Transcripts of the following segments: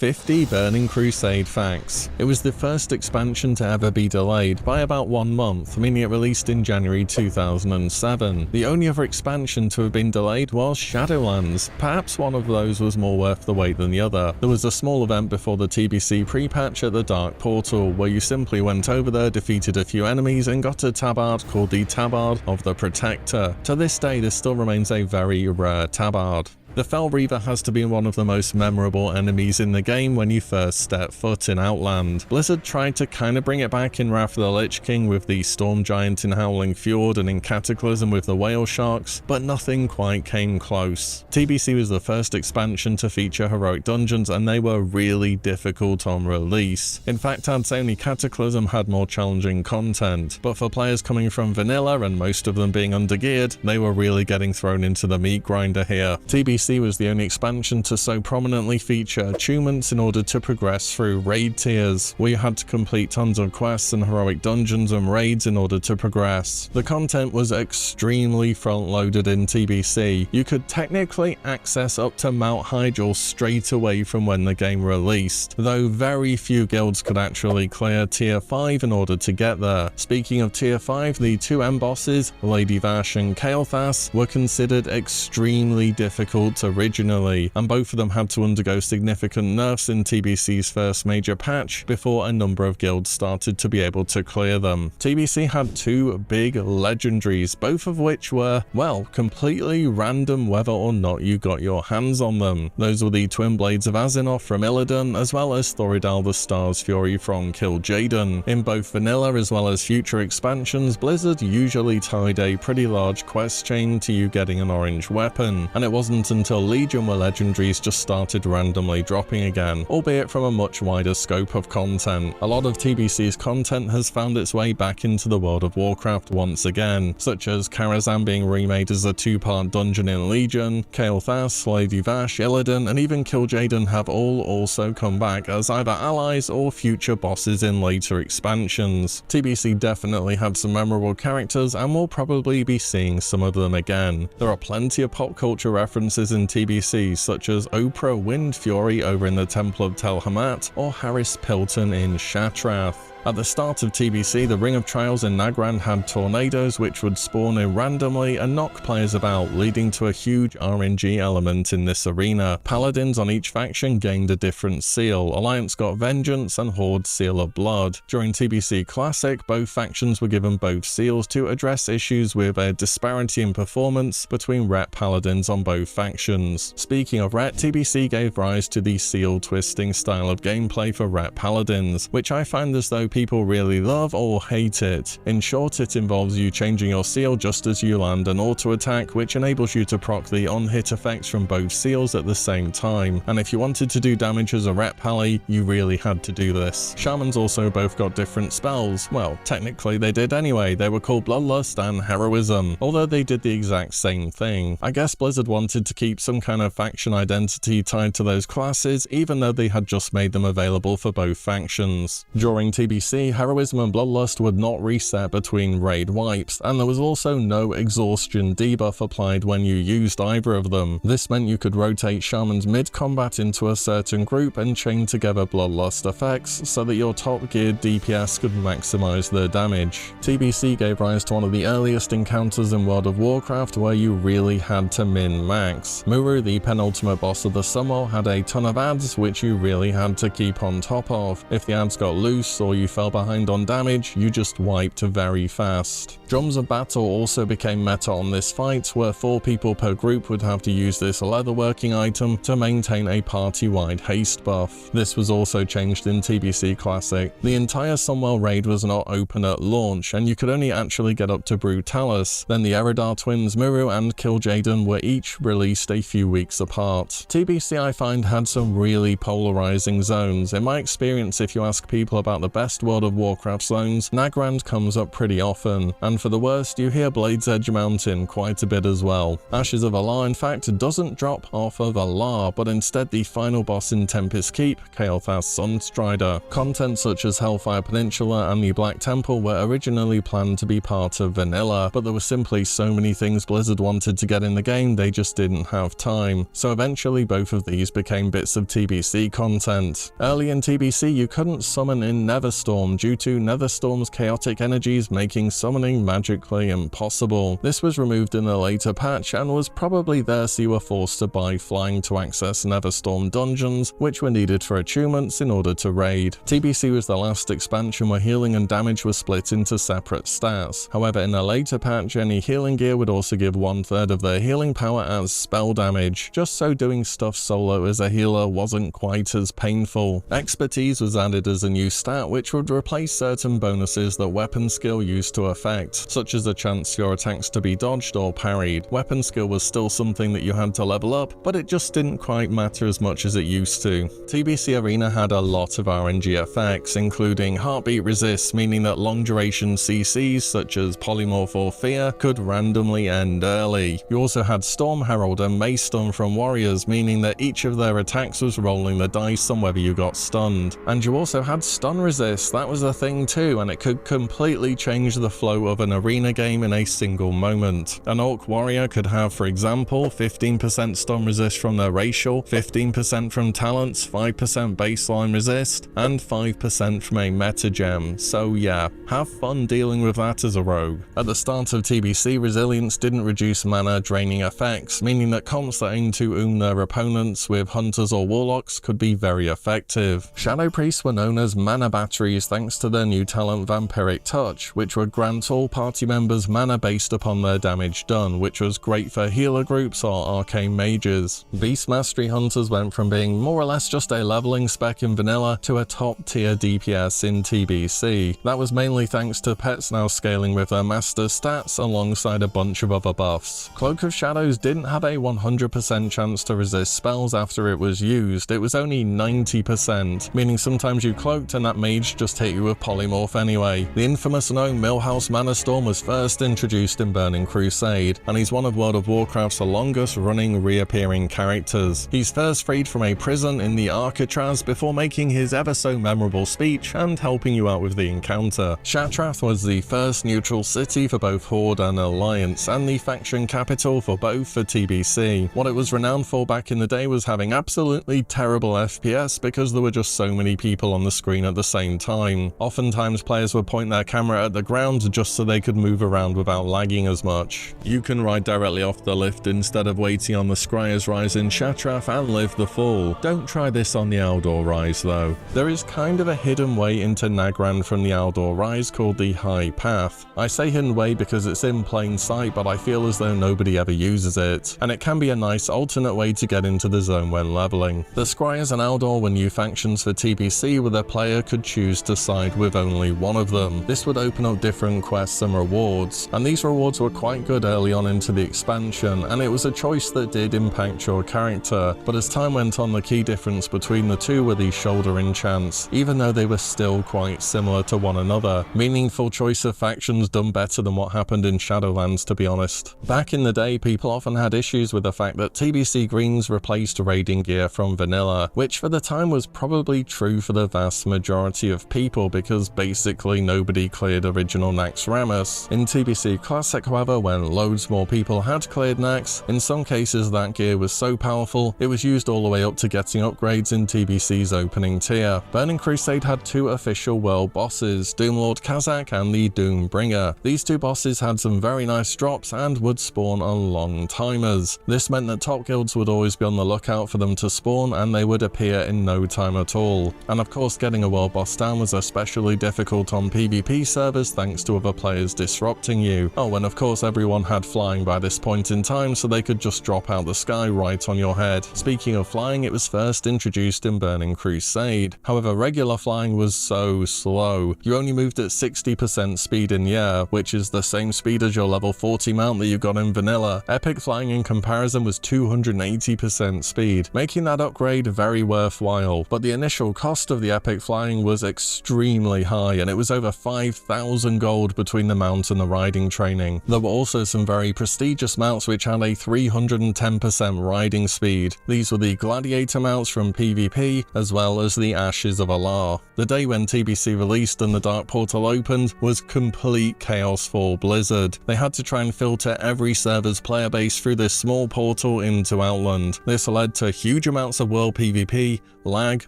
50 Burning Crusade facts. It was the first expansion to ever be delayed by about 1 month, meaning it released in January 2007. The only other expansion to have been delayed was Shadowlands. Perhaps one of those was more worth the wait than the other. There was a small event before the TBC pre-patch at the Dark Portal, where you simply went over there, defeated a few enemies, and got a tabard called the Tabard of the Protector. To this day, this still remains a very rare tabard. The Fell Reaver has to be one of the most memorable enemies in the game when you first step foot in Outland. Blizzard tried to kinda bring it back in Wrath of the Lich King with the Storm Giant in Howling Fjord and in Cataclysm with the Whale Sharks, but nothing quite came close. TBC was the first expansion to feature heroic dungeons, and they were really difficult on release. In fact, I'd say only Cataclysm had more challenging content, but for players coming from vanilla and most of them being undergeared, they were really getting thrown into the meat grinder here. TBC was the only expansion to so prominently feature achievements in order to progress through raid tiers, where you had to complete tons of quests and heroic dungeons and raids in order to progress. The content was extremely front-loaded in TBC. You could technically access up to Mount Hyjal straight away from when the game released, though very few guilds could actually clear tier 5 in order to get there. Speaking of tier 5, the two end bosses, Lady Vash and Kael'thas, were considered extremely difficult originally, and both of them had to undergo significant nerfs in TBC's first major patch before a number of guilds started to be able to clear them. TBC had two big legendaries, both of which were, well, completely random whether or not you got your hands on them. Those were the Twin Blades of Azeroth from Illidan, as well as Thoridal the Star's Fury from Kil'jaeden. In both vanilla as well as future expansions, Blizzard usually tied a pretty large quest chain to you getting an orange weapon, and it wasn't until Legion where legendaries just started randomly dropping again, albeit from a much wider scope of content. A lot of TBC's content has found its way back into the world of Warcraft once again, such as Karazhan being remade as a 2-part dungeon in Legion, Kael'thas, Lady Vash, Illidan, and even Kil'jaeden have all also come back as either allies or future bosses in later expansions. TBC definitely had some memorable characters, and we'll probably be seeing some of them again. There are plenty of pop culture references in TBC, such as Oprah Wind Fury over in the Temple of Tel Hamat, or Harris Pilton in Shatrath. At the start of TBC, the Ring of Trials in Nagrand had tornadoes which would spawn in randomly and knock players about, leading to a huge RNG element in this arena. Paladins on each faction gained a different seal. Alliance got Vengeance and Horde Seal of Blood. During TBC Classic, both factions were given both seals to address issues with a disparity in performance between Ret Paladins on both factions. Speaking of Ret, TBC gave rise to the seal twisting style of gameplay for Ret Paladins, which I find as though people really love or hate it. In short, it involves you changing your seal just as you land an auto attack, which enables you to proc the on-hit effects from both seals at the same time, and if you wanted to do damage as a Ret Pally, you really had to do this. Shamans also both got different spells. Well, technically they did anyway. They were called Bloodlust and Heroism, although they did the exact same thing. I guess Blizzard wanted to keep some kind of faction identity tied to those classes, even though they had just made them available for both factions. During TBC, Heroism and Bloodlust would not reset between raid wipes, and there was also no exhaustion debuff applied when you used either of them. This meant you could rotate Shamans mid-combat into a certain group and chain together Bloodlust effects so that your top-geared DPS could maximize their damage. TBC gave rise to one of the earliest encounters in World of Warcraft where you really had to min-max. Muru, the penultimate boss of the Summer, had a ton of ads which you really had to keep on top of. If the ads got loose or you fell behind on damage, you just wiped very fast. Drums of Battle also became meta on this fight, where 4 people per group would have to use this leatherworking item to maintain a party-wide haste buff. This was also changed in TBC Classic. The entire Sunwell raid was not open at launch, and you could only actually get up to Brutalis. Then the Eridar twins Muru and Kil'jaeden were each released a few weeks apart. TBC, I find, had some really polarizing zones. In my experience, if you ask people about the best best World of Warcraft zones, Nagrand comes up pretty often, and for the worst, you hear Blade's Edge Mountain quite a bit as well. Ashes of Allah, in fact, doesn't drop off of Allah, but instead the final boss in Tempest Keep, Kael'thas Sunstrider. Content such as Hellfire Peninsula and the Black Temple were originally planned to be part of vanilla, but there were simply so many things Blizzard wanted to get in the game they just didn't have time, so eventually both of these became bits of TBC content. Early in TBC you couldn't summon in Netherstorm due to Netherstorm's chaotic energies making summoning magically impossible. This was removed in a later patch and was probably there so you were forced to buy flying to access Netherstorm dungeons, which were needed for achievements in order to raid. TBC was the last expansion where healing and damage were split into separate stats. However, in a later patch, any healing gear would also give 1/3 of their healing power as spell damage, just so doing stuff solo as a healer wasn't quite as painful. Expertise was added as a new stat which would replace certain bonuses that weapon skill used to affect, such as a chance for your attacks to be dodged or parried. Weapon skill was still something that you had to level up, but it just didn't quite matter as much as it used to. TBC Arena had a lot of RNG effects, including heartbeat resist, meaning that long duration CCs such as Polymorph or Fear could randomly end early. You also had Storm Herald and Mace Stun from warriors, meaning that each of their attacks was rolling the dice on whether you got stunned. And you also had stun resist, that was a thing too, and it could completely change the flow of an arena game in a single moment. An Orc warrior could have, for example, 15% stun resist from their racial, 15% from talents, 5% baseline resist, and 5% from a meta gem. So yeah, have fun dealing with that as a rogue. At the start of TBC, resilience didn't reduce mana draining effects, meaning that comps that aim to their opponents with hunters or warlocks could be very effective. Shadow Priests were known as mana batteries thanks to their new talent Vampiric Touch, which would grant all party members mana based upon their damage done, which was great for healer groups or arcane mages. Beast Mastery Hunters went from being more or less just a leveling spec in vanilla to a top tier DPS in TBC. That was mainly thanks to pets now scaling with their master stats alongside a bunch of other buffs. Cloak of Shadows didn't have a 100% chance to resist spells after it was used, it was only 90%, meaning sometimes you cloaked and that mage just hit you with Polymorph anyway. The infamous known Millhouse Mana Storm was first introduced in Burning Crusade, and he's one of World of Warcraft's longest running reappearing characters. He's first freed from a prison in the Arcatraz before making his ever so memorable speech and helping you out with the encounter. Shatrath was the first neutral city for both Horde and Alliance, and the faction capital for both for TBC. What it was renowned for back in the day was having absolutely terrible FPS because there were just so many people on the screen at the same time. Oftentimes players would point their camera at the ground just so they could move around without lagging as much. You can ride directly off the lift instead of waiting on the Scryer's Rise in Shatrath and live the fall. Don't try this on the Aldor Rise though. There is kind of a hidden way into Nagrand from the Aldor Rise called the High Path. I say hidden way because it's in plain sight, but I feel as though nobody ever uses it, and it can be a nice alternate way to get into the zone when leveling. The Scryers and Aldor were new factions for TBC where the player could choose to side with only one of them. This would open up different quests and rewards, and these rewards were quite good early on into the expansion, and it was a choice that did impact your character, but as time went on the key difference between the two were the shoulder enchants, even though they were still quite similar to one another. Meaningful choice of factions done better than what happened in Shadowlands, to be honest. Back in the day, people often had issues with the fact that TBC greens replaced raiding gear from vanilla, which for the time was probably true for the vast majority of people because basically nobody cleared original Naxxramas. In TBC Classic, however, when loads more people had cleared Nax, in some cases that gear was so powerful it was used all the way up to getting upgrades in TBC's opening tier. Burning Crusade had two official world bosses, Doomlord Kazak and the Doombringer. These two bosses had some very nice drops and would spawn on long timers. This meant that top guilds would always be on the lookout for them to spawn and they would appear in no time at all. And of course getting a world boss down was especially difficult on PvP servers thanks to other players disrupting you. Oh, and of course everyone had flying by this point in time so they could just drop out the sky right on your head. Speaking of flying, it was first introduced in Burning Crusade. However, regular flying was so slow. You only moved at 60% speed in the air, which is the same speed as your level 40 mount that you got in vanilla. Epic flying in comparison was 280% speed, making that upgrade very worthwhile, but the initial cost of the epic flying was extremely extremely high, and it was over 5,000 gold between the mount and the riding training. There were also some very prestigious mounts which had a 310% riding speed. These were the gladiator mounts from PvP, as well as the Ashes of Allah. The day when TBC released and the Dark Portal opened was complete chaos for Blizzard. They had to try and filter every server's player base through this small portal into Outland. This led to huge amounts of world PvP, lag,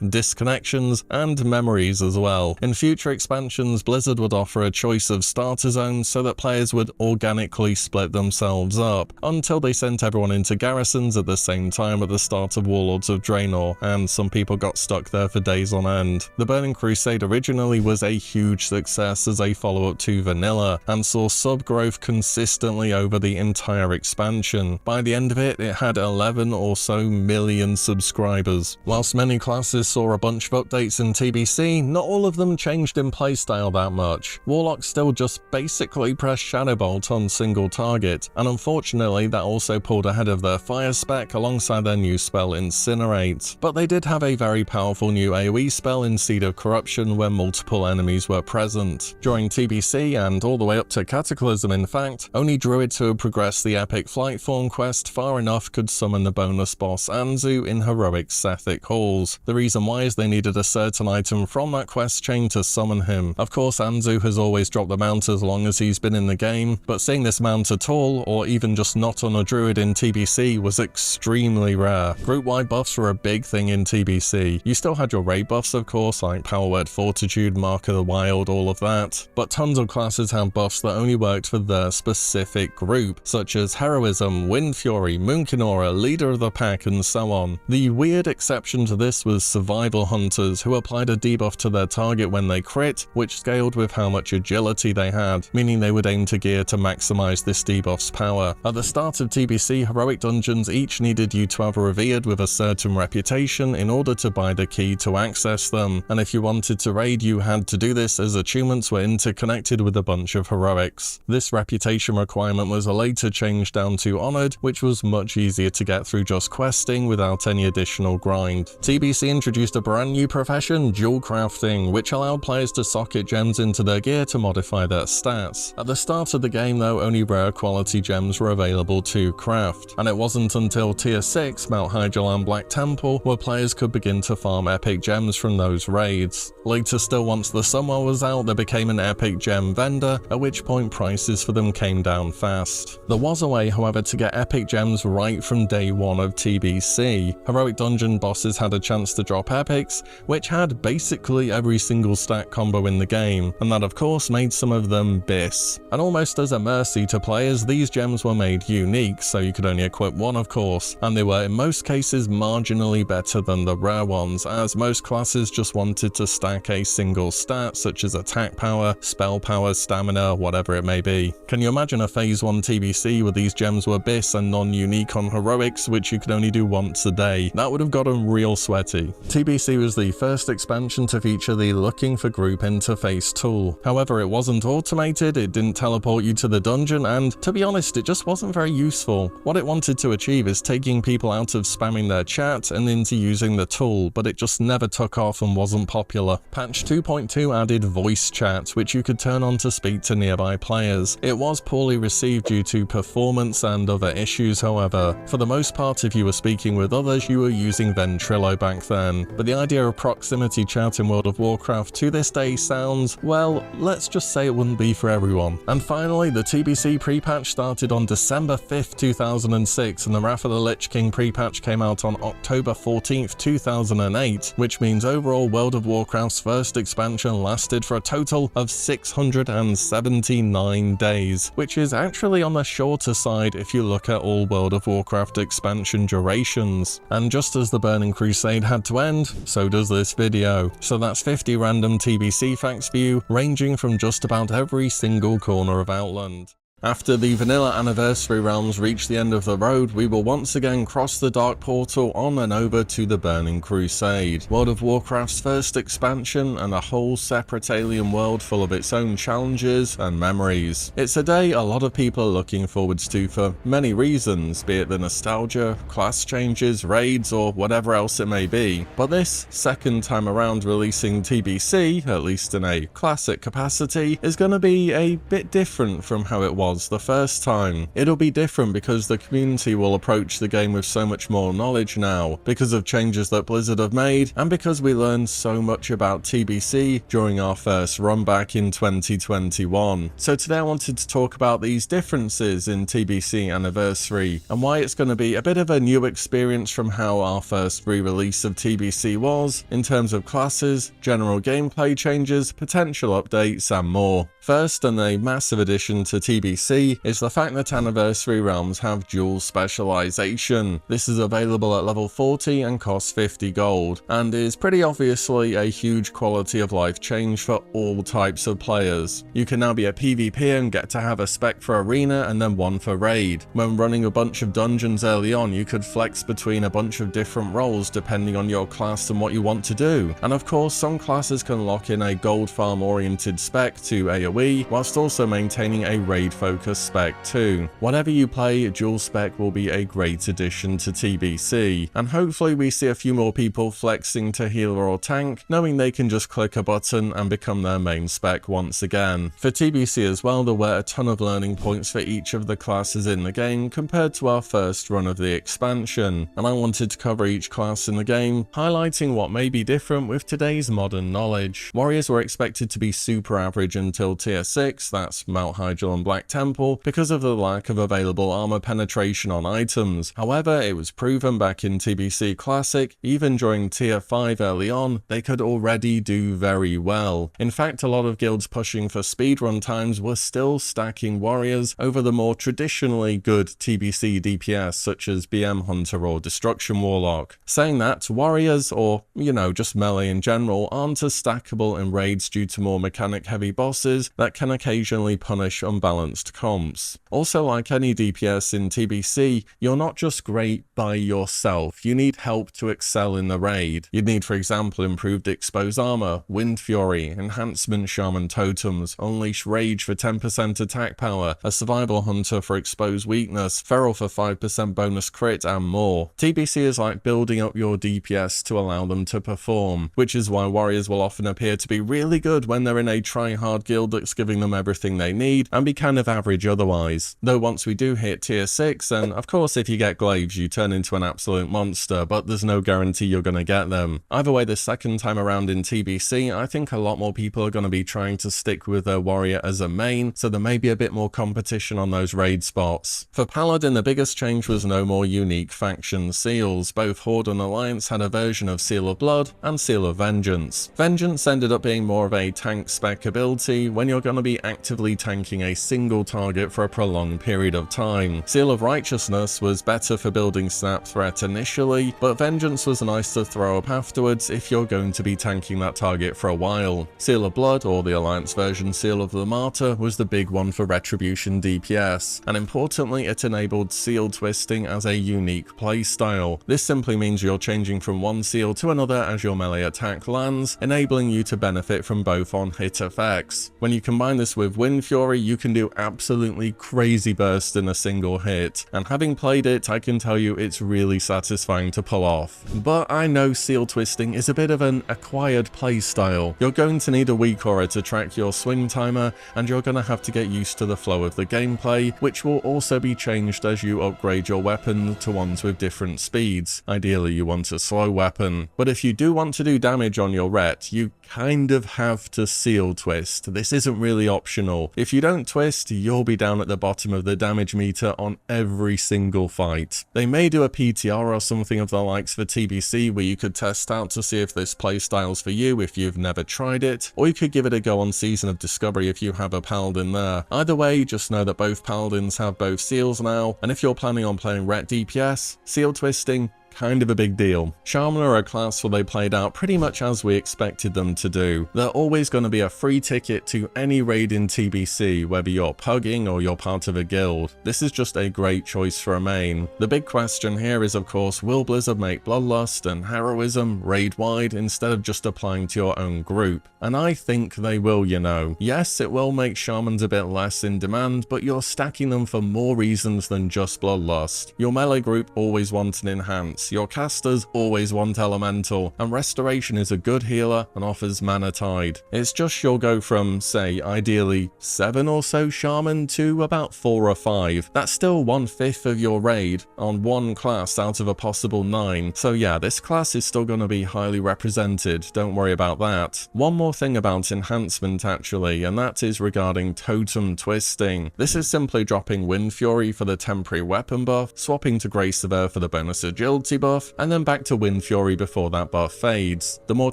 disconnections, and memories as well. In future expansions, Blizzard would offer a choice of starter zones so that players would organically split themselves up, until they sent everyone into garrisons at the same time at the start of Warlords of Draenor, and some people got stuck there for days on end. The Burning Crusade originally was a huge success as a follow-up to Vanilla, and saw sub-growth consistently over the entire expansion. By the end of it, it had 11 or so million subscribers. Whilst many classes saw a bunch of updates in TBC, not all of them changed in playstyle that much. Warlocks still just basically pressed Shadowbolt on single target, and unfortunately that also pulled ahead of their fire spec alongside their new spell Incinerate. But they did have a very powerful new AoE spell in Seed of Corruption where multiple enemies were present. During TBC and all the way up to Cataclysm in fact, only druids who had progressed the epic Flight Form quest far enough could summon the bonus boss Anzu in heroic Sethic halls. The reason why is they needed a certain item from that quest chain to summon him. Of course, Anzu has always dropped the mount as long as he's been in the game, but seeing this mount at all, or even just not on a druid in TBC, was extremely rare. Group-wide buffs were a big thing in TBC. You still had your raid buffs of course, like Power Word Fortitude, Mark of the Wild, all of that, but tons of classes had buffs that only worked for their specific group, such as Heroism, Wind Fury, Moonkinora, Leader of the Pack, and so on. The weird exception to this was Survival Hunters, who applied a debuff to their target when they crit, which scaled with how much agility they had, meaning they would aim to gear to maximize this debuff's power. At the start of TBC, heroic dungeons each needed you to have revered with a certain reputation in order to buy the key to access them, and if you wanted to raid you had to do this as achievements were interconnected with a bunch of heroics. This reputation requirement was later changed down to Honored, which was much easier to get through just questing without any additional grind. TBC introduced a brand new profession, jewel crafting, which allowed players to socket gems into their gear to modify their stats. At the start of the game though, only rare quality gems were available to craft, and it wasn't until tier 6, Mount Hydalan Black Temple, where players could begin to farm epic gems from those raids. Later still, once the Sunwell was out, there became an epic gem vendor, at which point prices for them came down fast. There was a way however to get epic gems right from day one of TBC. Heroic dungeon bosses had a chance to drop epics, which had basically every single stat combo in the game, and that of course made some of them BIS. And almost as a mercy to players, these gems were made unique, so you could only equip one of course, and they were in most cases marginally better than the rare ones, as most classes just wanted to stack a single stat such as attack power, spell power, stamina, whatever it may be. Can you imagine a phase 1 TBC where these gems were BIS and non-unique on heroics, which you could only do once a day? That would have gotten real sweaty. TBC was the first expansion to feature the looking for group interface tool. However, it wasn't automated, it didn't teleport you to the dungeon, and to be honest, it just wasn't very useful. What it wanted to achieve is taking people out of spamming their chat and into using the tool, but it just never took off and wasn't popular. Patch 2.2 added voice chat, which you could turn on to speak to nearby players. It was poorly received due to performance and other issues however. For the most part, if you were speaking with others, you were using Ventrilo back then, but the idea of proximity chat in World of Warcraft to this day sounds, well, let's just say it wouldn't be for everyone. And finally, the TBC pre-patch started on December 5th, 2006, and the Wrath of the Lich King pre-patch came out on October 14th, 2008, which means overall World of Warcraft's first expansion lasted for a total of 679 days, which is actually on the shorter side if you look at all World of Warcraft expansion durations. And just as the Burning Crusade had to end, so does this video. So that's 50 random TBC facts for you, ranging from just about every single corner of Outland. After the vanilla anniversary realms reach the end of the road, we will once again cross the Dark Portal on and over to the Burning Crusade, World of Warcraft's first expansion and a whole separate alien world full of its own challenges and memories. It's a day a lot of people are looking forwards to for many reasons, be it the nostalgia, class changes, raids, or whatever else it may be. But this second time around releasing TBC, at least in a classic capacity, is going to be a bit different from how it was the first time. It'll be different because the community will approach the game with so much more knowledge now, because of changes that Blizzard have made, and because we learned so much about TBC during our first run back in 2021. So today I wanted to talk about these differences in TBC Anniversary, and why it's going to be a bit of a new experience from how our first re-release of TBC was, in terms of classes, general gameplay changes, potential updates, and more. First, and a massive addition to TBC, is the fact that Anniversary Realms have dual specialization. This is available at level 40 and costs 50 gold, and is pretty obviously a huge quality of life change for all types of players. You can now be a PvP and get to have a spec for Arena and then one for Raid. When running a bunch of dungeons early on, you could flex between a bunch of different roles depending on your class and what you want to do. And of course, some classes can lock in a gold farm oriented spec to AoE, whilst also maintaining a raid focused spec too. Whatever you play, dual spec will be a great addition to TBC, and hopefully we see a few more people flexing to healer or tank, knowing they can just click a button and become their main spec once again. For TBC as well, there were a ton of learning points for each of the classes in the game compared to our first run of the expansion, and I wanted to cover each class in the game, highlighting what may be different with today's modern knowledge. Warriors were expected to be super average until tier 6, that's Mount Hyjal and Black Temple, because of the lack of available armor penetration on items. However, it was proven back in TBC Classic, even during tier 5 early on, they could already do very well. In fact, a lot of guilds pushing for speedrun times were still stacking warriors over the more traditionally good TBC DPS such as BM Hunter or Destruction Warlock. Saying that, warriors, or just melee in general, aren't as stackable in raids due to more mechanic heavy bosses that can occasionally punish unbalanced comps. Also, like any DPS in TBC, you're not just great by yourself, you need help to excel in the raid. You'd need, for example, improved Expose Armor, Wind Fury, Enhancement Shaman Totems, Unleash Rage for 10% attack power, a Survival Hunter for Expose Weakness, Feral for 5% bonus crit, and more. TBC is like building up your DPS to allow them to perform, which is why warriors will often appear to be really good when they're in a try-hard guild that's giving them everything they need, and be kind of average otherwise. Though once we do hit tier 6, and of course if you get glaives you turn into an absolute monster, but there's no guarantee you're gonna get them. Either way, the second time around in TBC, I think a lot more people are gonna be trying to stick with their warrior as a main, so there may be a bit more competition on those raid spots. For Paladin, the biggest change was no more unique faction seals. Both Horde and Alliance had a version of Seal of Blood and Seal of Vengeance. Vengeance ended up being more of a tank spec ability when you're gonna be actively tanking a single target for a prolonged period of time. Seal of Righteousness was better for building snap threat initially, but Vengeance was nice to throw up afterwards if you're going to be tanking that target for a while. Seal of Blood, or the Alliance version Seal of the Martyr, was the big one for Retribution DPS, and importantly it enabled seal twisting as a unique playstyle. This simply means you're changing from one seal to another as your melee attack lands, enabling you to benefit from both on-hit effects. When you combine this with Wind Fury, you can do absolutely crazy burst in a single hit, and having played it, I can tell you it's really satisfying to pull off. But I know seal twisting is a bit of an acquired playstyle. You're going to need a weak aura to track your swing timer, and you're going to have to get used to the flow of the gameplay, which will also be changed as you upgrade your weapon to ones with different speeds. Ideally you want a slow weapon, but if you do want to do damage on your ret, you kind of have to seal twist. This isn't really optional. If you don't twist, you'll be down at the bottom of the damage meter on every single fight. They may do a PTR or something of the likes for TBC where you could test out to see if this playstyle's for you if you've never tried it, or you could give it a go on Season of Discovery if you have a paladin there. Either way, just know that both paladins have both seals now, and if you're planning on playing ret DPS, seal twisting kind of a big deal. Shaman are a class where they played out pretty much as we expected them to do. They're always going to be a free ticket to any raid in TBC, whether you're pugging or you're part of a guild. This is just a great choice for a main. The big question here is, of course, will Blizzard make Bloodlust and Heroism raid-wide instead of just applying to your own group? And I think they will, you know. Yes, it will make Shamans a bit less in demand, but you're stacking them for more reasons than just Bloodlust. Your melee group always want an enhance, your casters always want elemental, and restoration is a good healer and offers mana tide. It's just you'll go from, say, ideally 7 or so shaman to about 4 or 5. That's still 1/5 of your raid on one class out of a possible 9. So yeah, this class is still going to be highly represented, don't worry about that. One more thing about enhancement actually, and that is regarding totem twisting. This is simply dropping Wind Fury for the temporary weapon buff, swapping to Grace of Earth for the bonus agility buff, and then back to Wind Fury before that buff fades. The more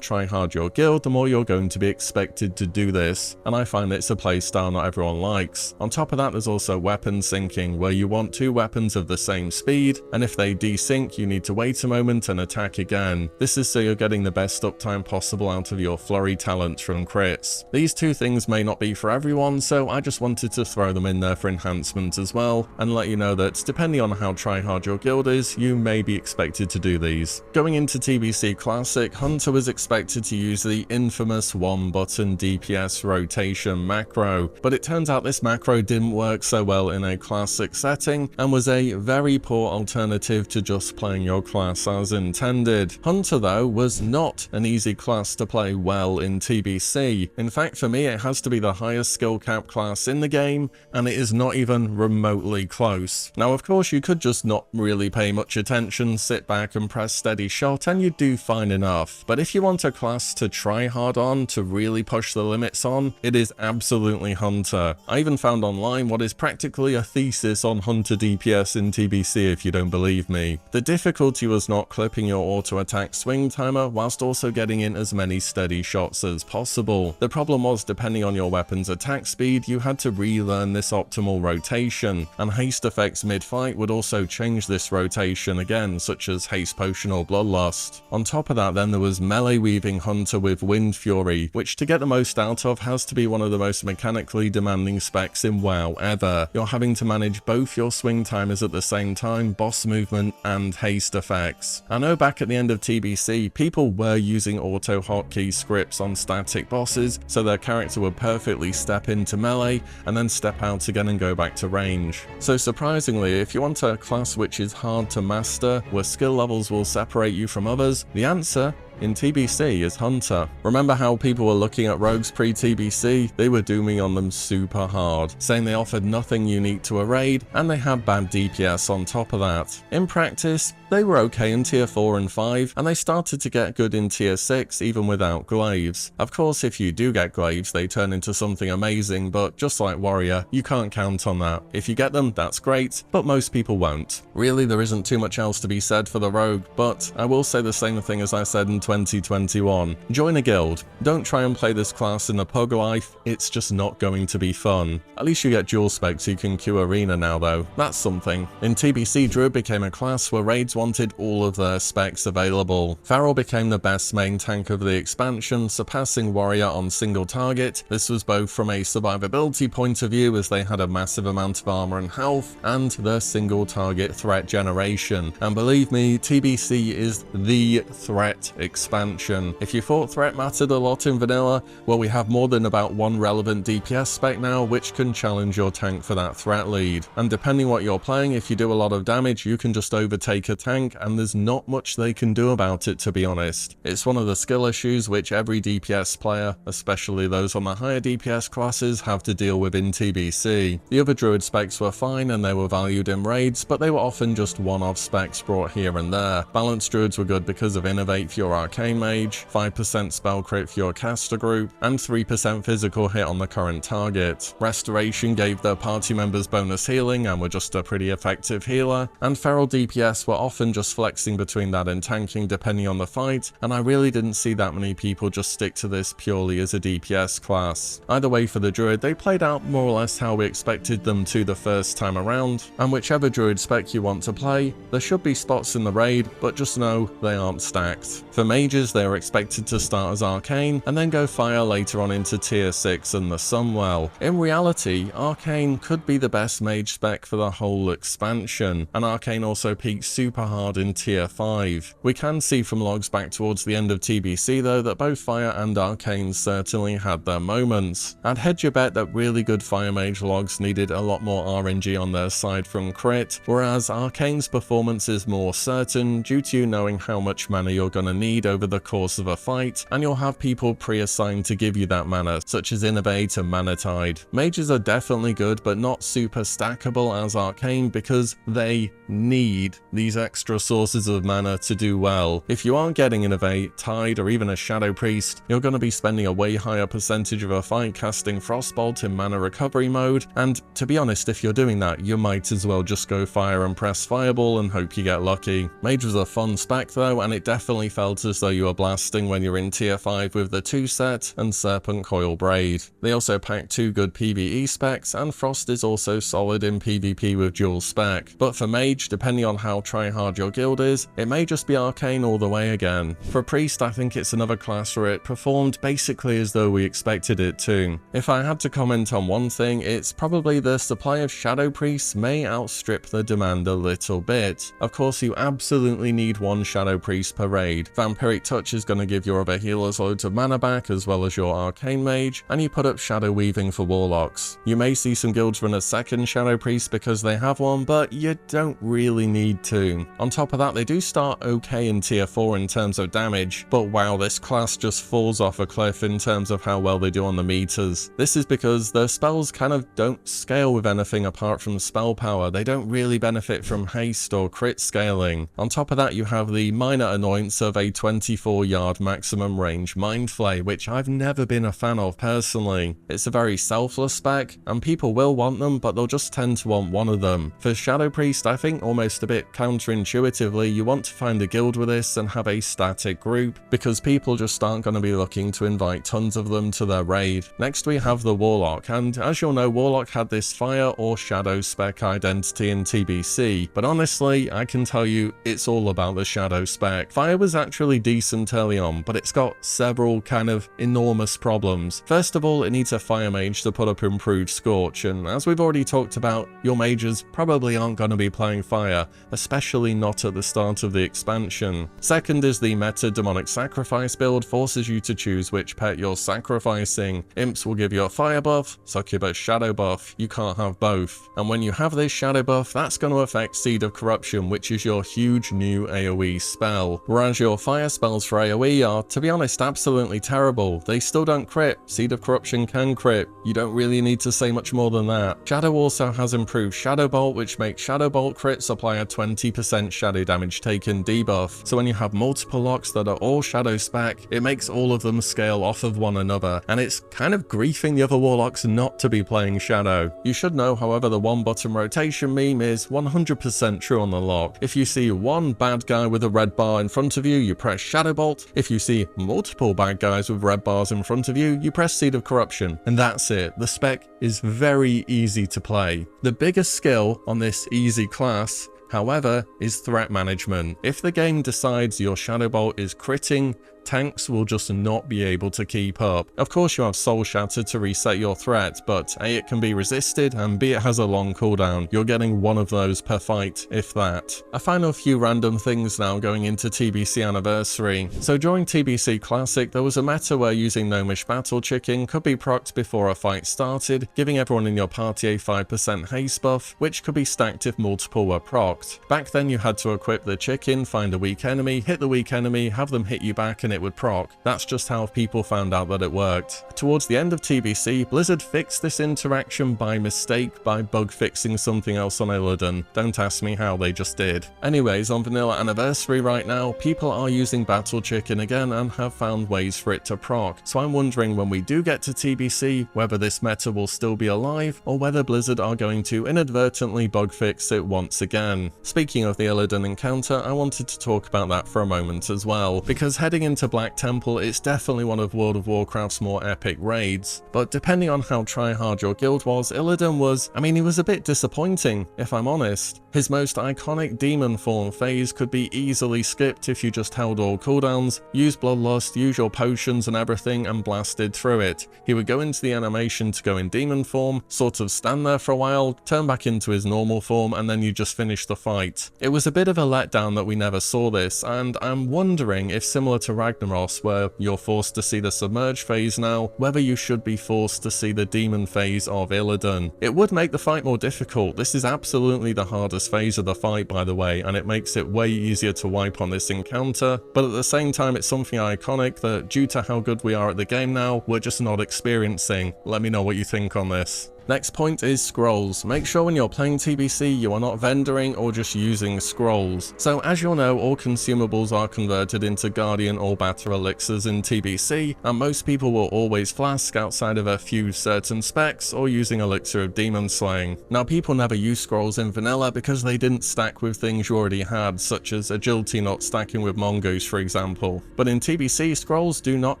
tryhard your guild, the more you're going to be expected to do this, and I find it's a playstyle not everyone likes. On top of that, there's also weapon syncing, where you want 2 weapons of the same speed, and if they desync, you need to wait a moment and attack again. This is so you're getting the best uptime possible out of your flurry talents from crits. These 2 things may not be for everyone, so I just wanted to throw them in there for enhancement as well, and let you know that depending on how tryhard your guild is, you may be expected to do these. Going into TBC Classic, Hunter was expected to use the infamous 1-button DPS rotation macro, but it turns out this macro didn't work so well in a Classic setting, and was a very poor alternative to just playing your class as intended. Hunter, though, was not an easy class to play well in TBC. In fact, for me, it has to be the highest skill cap class in the game, and it is not even remotely close. Now, of course, you could just not really pay much attention, sit back and press steady shot, and you'd do fine enough. But if you want a class to try hard on, to really push the limits on, it is absolutely Hunter. I even found online what is practically a thesis on Hunter DPS in TBC if you don't believe me. The difficulty was not clipping your auto attack swing timer whilst also getting in as many steady shots as possible. The problem was, depending on your weapon's attack speed, you had to relearn this optimal rotation, and haste effects mid-fight would also change this rotation again, such as haste potion or bloodlust. On top of that, then there was melee weaving Hunter with Wind Fury, which to get the most out of has to be one of the most mechanically demanding specs in WoW ever. You're having to manage both your swing timers at the same time, boss movement and haste effects. I know back at the end of TBC, people were using auto hotkey scripts on static bosses, so their character would perfectly step into melee and then step out again and go back to range. So surprisingly, if you want a class which is hard to master, where skill levels will separate you from others, the answer in TBC is Hunter. Remember how people were looking at rogues pre-TBC? They were dooming on them super hard, saying they offered nothing unique to a raid, and they had bad DPS on top of that. In practice, they were okay in tier 4 and 5, and they started to get good in tier 6 even without glaives. Of course, if you do get glaives, they turn into something amazing, but just like Warrior, you can't count on that. If you get them, that's great, but most people won't. Really, there isn't too much else to be said for the rogue, but I will say the same thing as I said in 2021. Join a guild. Don't try and play this class in the pug life, it's just not going to be fun. At least you get dual specs so you can queue arena now though, that's something. In TBC, Druid became a class where raids wanted all of their specs available. Feral became the best main tank of the expansion, surpassing Warrior on single target. This was both from a survivability point of view, as they had a massive amount of armor and health, and their single target threat generation. And believe me, TBC is the threat expansion. If you thought threat mattered a lot in vanilla, well, we have more than about one relevant DPS spec now which can challenge your tank for that threat lead. And depending what you're playing, if you do a lot of damage, you can just overtake a tank, and there's not much they can do about it, to be honest. It's one of the skill issues which every DPS player, especially those on the higher DPS classes, have to deal with in TBC. The other Druid specs were fine and they were valued in raids, but they were often just one-off specs brought here and there. Balanced Druids were good because of Innovate for your Arcane Mage, 5% spell crit for your caster group, and 3% physical hit on the current target. Restoration gave their party members bonus healing and were just a pretty effective healer, and Feral DPS were often just flexing between that and tanking depending on the fight, and I really didn't see that many people just stick to this purely as a DPS class. Either way, for the Druid, they played out more or less how we expected them to the first time around, and whichever Druid spec you want to play, there should be spots in the raid, but just know they aren't stacked. For Mages, they are expected to start as Arcane, and then go Fire later on into Tier 6 and the Sunwell. In reality, Arcane could be the best Mage spec for the whole expansion, and Arcane also peaks super hard in Tier 5. We can see from logs back towards the end of TBC though that both Fire and Arcane certainly had their moments. I'd hedge your bet that really good Fire Mage logs needed a lot more RNG on their side from crit, whereas Arcane's performance is more certain due to you knowing how much mana you're gonna need over the course of a fight, and you'll have people pre-assigned to give you that mana, such as Innovate and Mana Tide. Mages are definitely good, but not super stackable as Arcane because they need these extra sources of mana to do well. If you aren't getting Innovate, Tide, or even a Shadow Priest, you're going to be spending a way higher percentage of a fight casting Frostbolt in mana recovery mode, and to be honest, if you're doing that, you might as well just go Fire and press Fireball and hope you get lucky. Mage was a fun spec though, and it definitely felt as though you were blasting when you're in Tier 5 with the 2-set and Serpent Coil Braid. They also packed 2 good PvE specs, and Frost is also solid in PvP with dual spec. But for Mage, depending on how tryhard your guild is, it may just be Arcane all the way again. For Priest, I think it's another class where it performed basically as though we expected it to. If I had to comment on one thing, it's probably the supply of Shadow Priests may outstrip the demand a little bit. Of course, you absolutely need one Shadow Priest per raid. Vampiric Touch is going to give your other healers loads of mana back as well as your Arcane Mage, and you put up Shadow Weaving for Warlocks. You may see some guilds run a second Shadow Priest because they have one, but you don't really need to. On top of that, they do start okay in Tier 4 in terms of damage, but wow, this class just falls off a cliff in terms of how well they do on the meters. This is because their spells kind of don't scale with anything apart from spell power. They don't really benefit from haste or crit scaling. On top of that, you have the minor annoyance of a 24-yard maximum range Mind Flay, which I've never been a fan of personally. It's a very selfless spec, and people will want them, but they'll just tend to want one of them. For Shadow Priest, I think almost a bit counterintuitively, you want to find a guild with this and have a static group, because people just aren't going to be looking to invite tons of them to their raid. Next we have the Warlock, and as you'll know, Warlock had this Fire or Shadow spec identity in TBC, but honestly, I can tell you it's all about the Shadow spec. Fire was actually decent early on, but it's got several kind of enormous problems. First of all, it needs a Fire Mage to put up improved Scorch, and as we've already talked about, your mages probably aren't going to be playing Fire, especially not at the start of the expansion. Second is the meta Demonic Sacrifice build forces you to choose which pet you're sacrificing. Imps will give you a Fire buff, Succubus Shadow buff, you can't have both. And when you have this Shadow buff, that's going to affect Seed of Corruption, which is your huge new AoE spell. Whereas your Fire spells for AoE are, to be honest, absolutely terrible. They still don't crit. Seed of Corruption can crit. You don't really need to say much more than that. Shadow also has improved Shadow Bolt, which makes Shadow Bolt crits apply a 20% shadow damage taken debuff. So when you have multiple locks that are all Shadow spec, it makes all of them scale off of one another, and it's kind of griefing the other Warlocks not to be playing Shadow. You should know, however, the one button rotation meme is 100% true on the lock. If you see one bad guy with a red bar in front of you, you press Shadow Bolt. If you see multiple bad guys with red bars in front of you, you press Seed of Corruption. And that's it. The spec is very easy to play. The biggest skill on this easy class, however, is threat management. If the game decides your Shadow Bolt is critting, tanks will just not be able to keep up. Of course you have Soul Shatter to reset your threat, but A, it can be resisted, and B, it has a long cooldown. You're getting one of those per fight, if that. A final few random things now going into TBC Anniversary. So during TBC Classic, there was a meta where using Gnomish Battle Chicken could be procced before a fight started, giving everyone in your party a 5% haste buff, which could be stacked if multiple were procced. Back then you had to equip the chicken, find a weak enemy, hit the weak enemy, have them hit you back, and it would proc. That's just how people found out that it worked. Towards the end of TBC, Blizzard fixed this interaction by mistake by bug fixing something else on Illidan. Don't ask me how, they just did. Anyways, on Vanilla Anniversary right now, people are using Battle Chicken again and have found ways for it to proc. So I'm wondering when we do get to TBC, whether this meta will still be alive, or whether Blizzard are going to inadvertently bug fix it once again. Speaking of the Illidan encounter, I wanted to talk about that for a moment as well, because heading into Black Temple, it's definitely one of World of Warcraft's more epic raids. But depending on how tryhard your guild was, Illidan was, he was a bit disappointing, if I'm honest. His most iconic demon form phase could be easily skipped if you just held all cooldowns, used Bloodlust, used your potions and everything, and blasted through it. He would go into the animation to go in demon form, sort of stand there for a while, turn back into his normal form, and then you just finish the fight. It was a bit of a letdown that we never saw this, and I'm wondering if similar to Ragnaros, where you're forced to see the Submerge phase now, whether you should be forced to see the demon phase of Illidan. It would make the fight more difficult. This is absolutely the hardest phase of the fight, by the way, and it makes it way easier to wipe on this encounter, but at the same time it's something iconic that, due to how good we are at the game now, we're just not experiencing. Let me know what you think on this. Next point is scrolls. Make sure when you're playing TBC you are not vendoring or just using scrolls. So as you'll know, all consumables are converted into Guardian or Battle Elixirs in TBC, and most people will always flask outside of a few certain specs or using Elixir of Demon Slaying. Now people never use scrolls in vanilla because they didn't stack with things you already had, such as agility not stacking with Mongoose for example. But in TBC, scrolls do not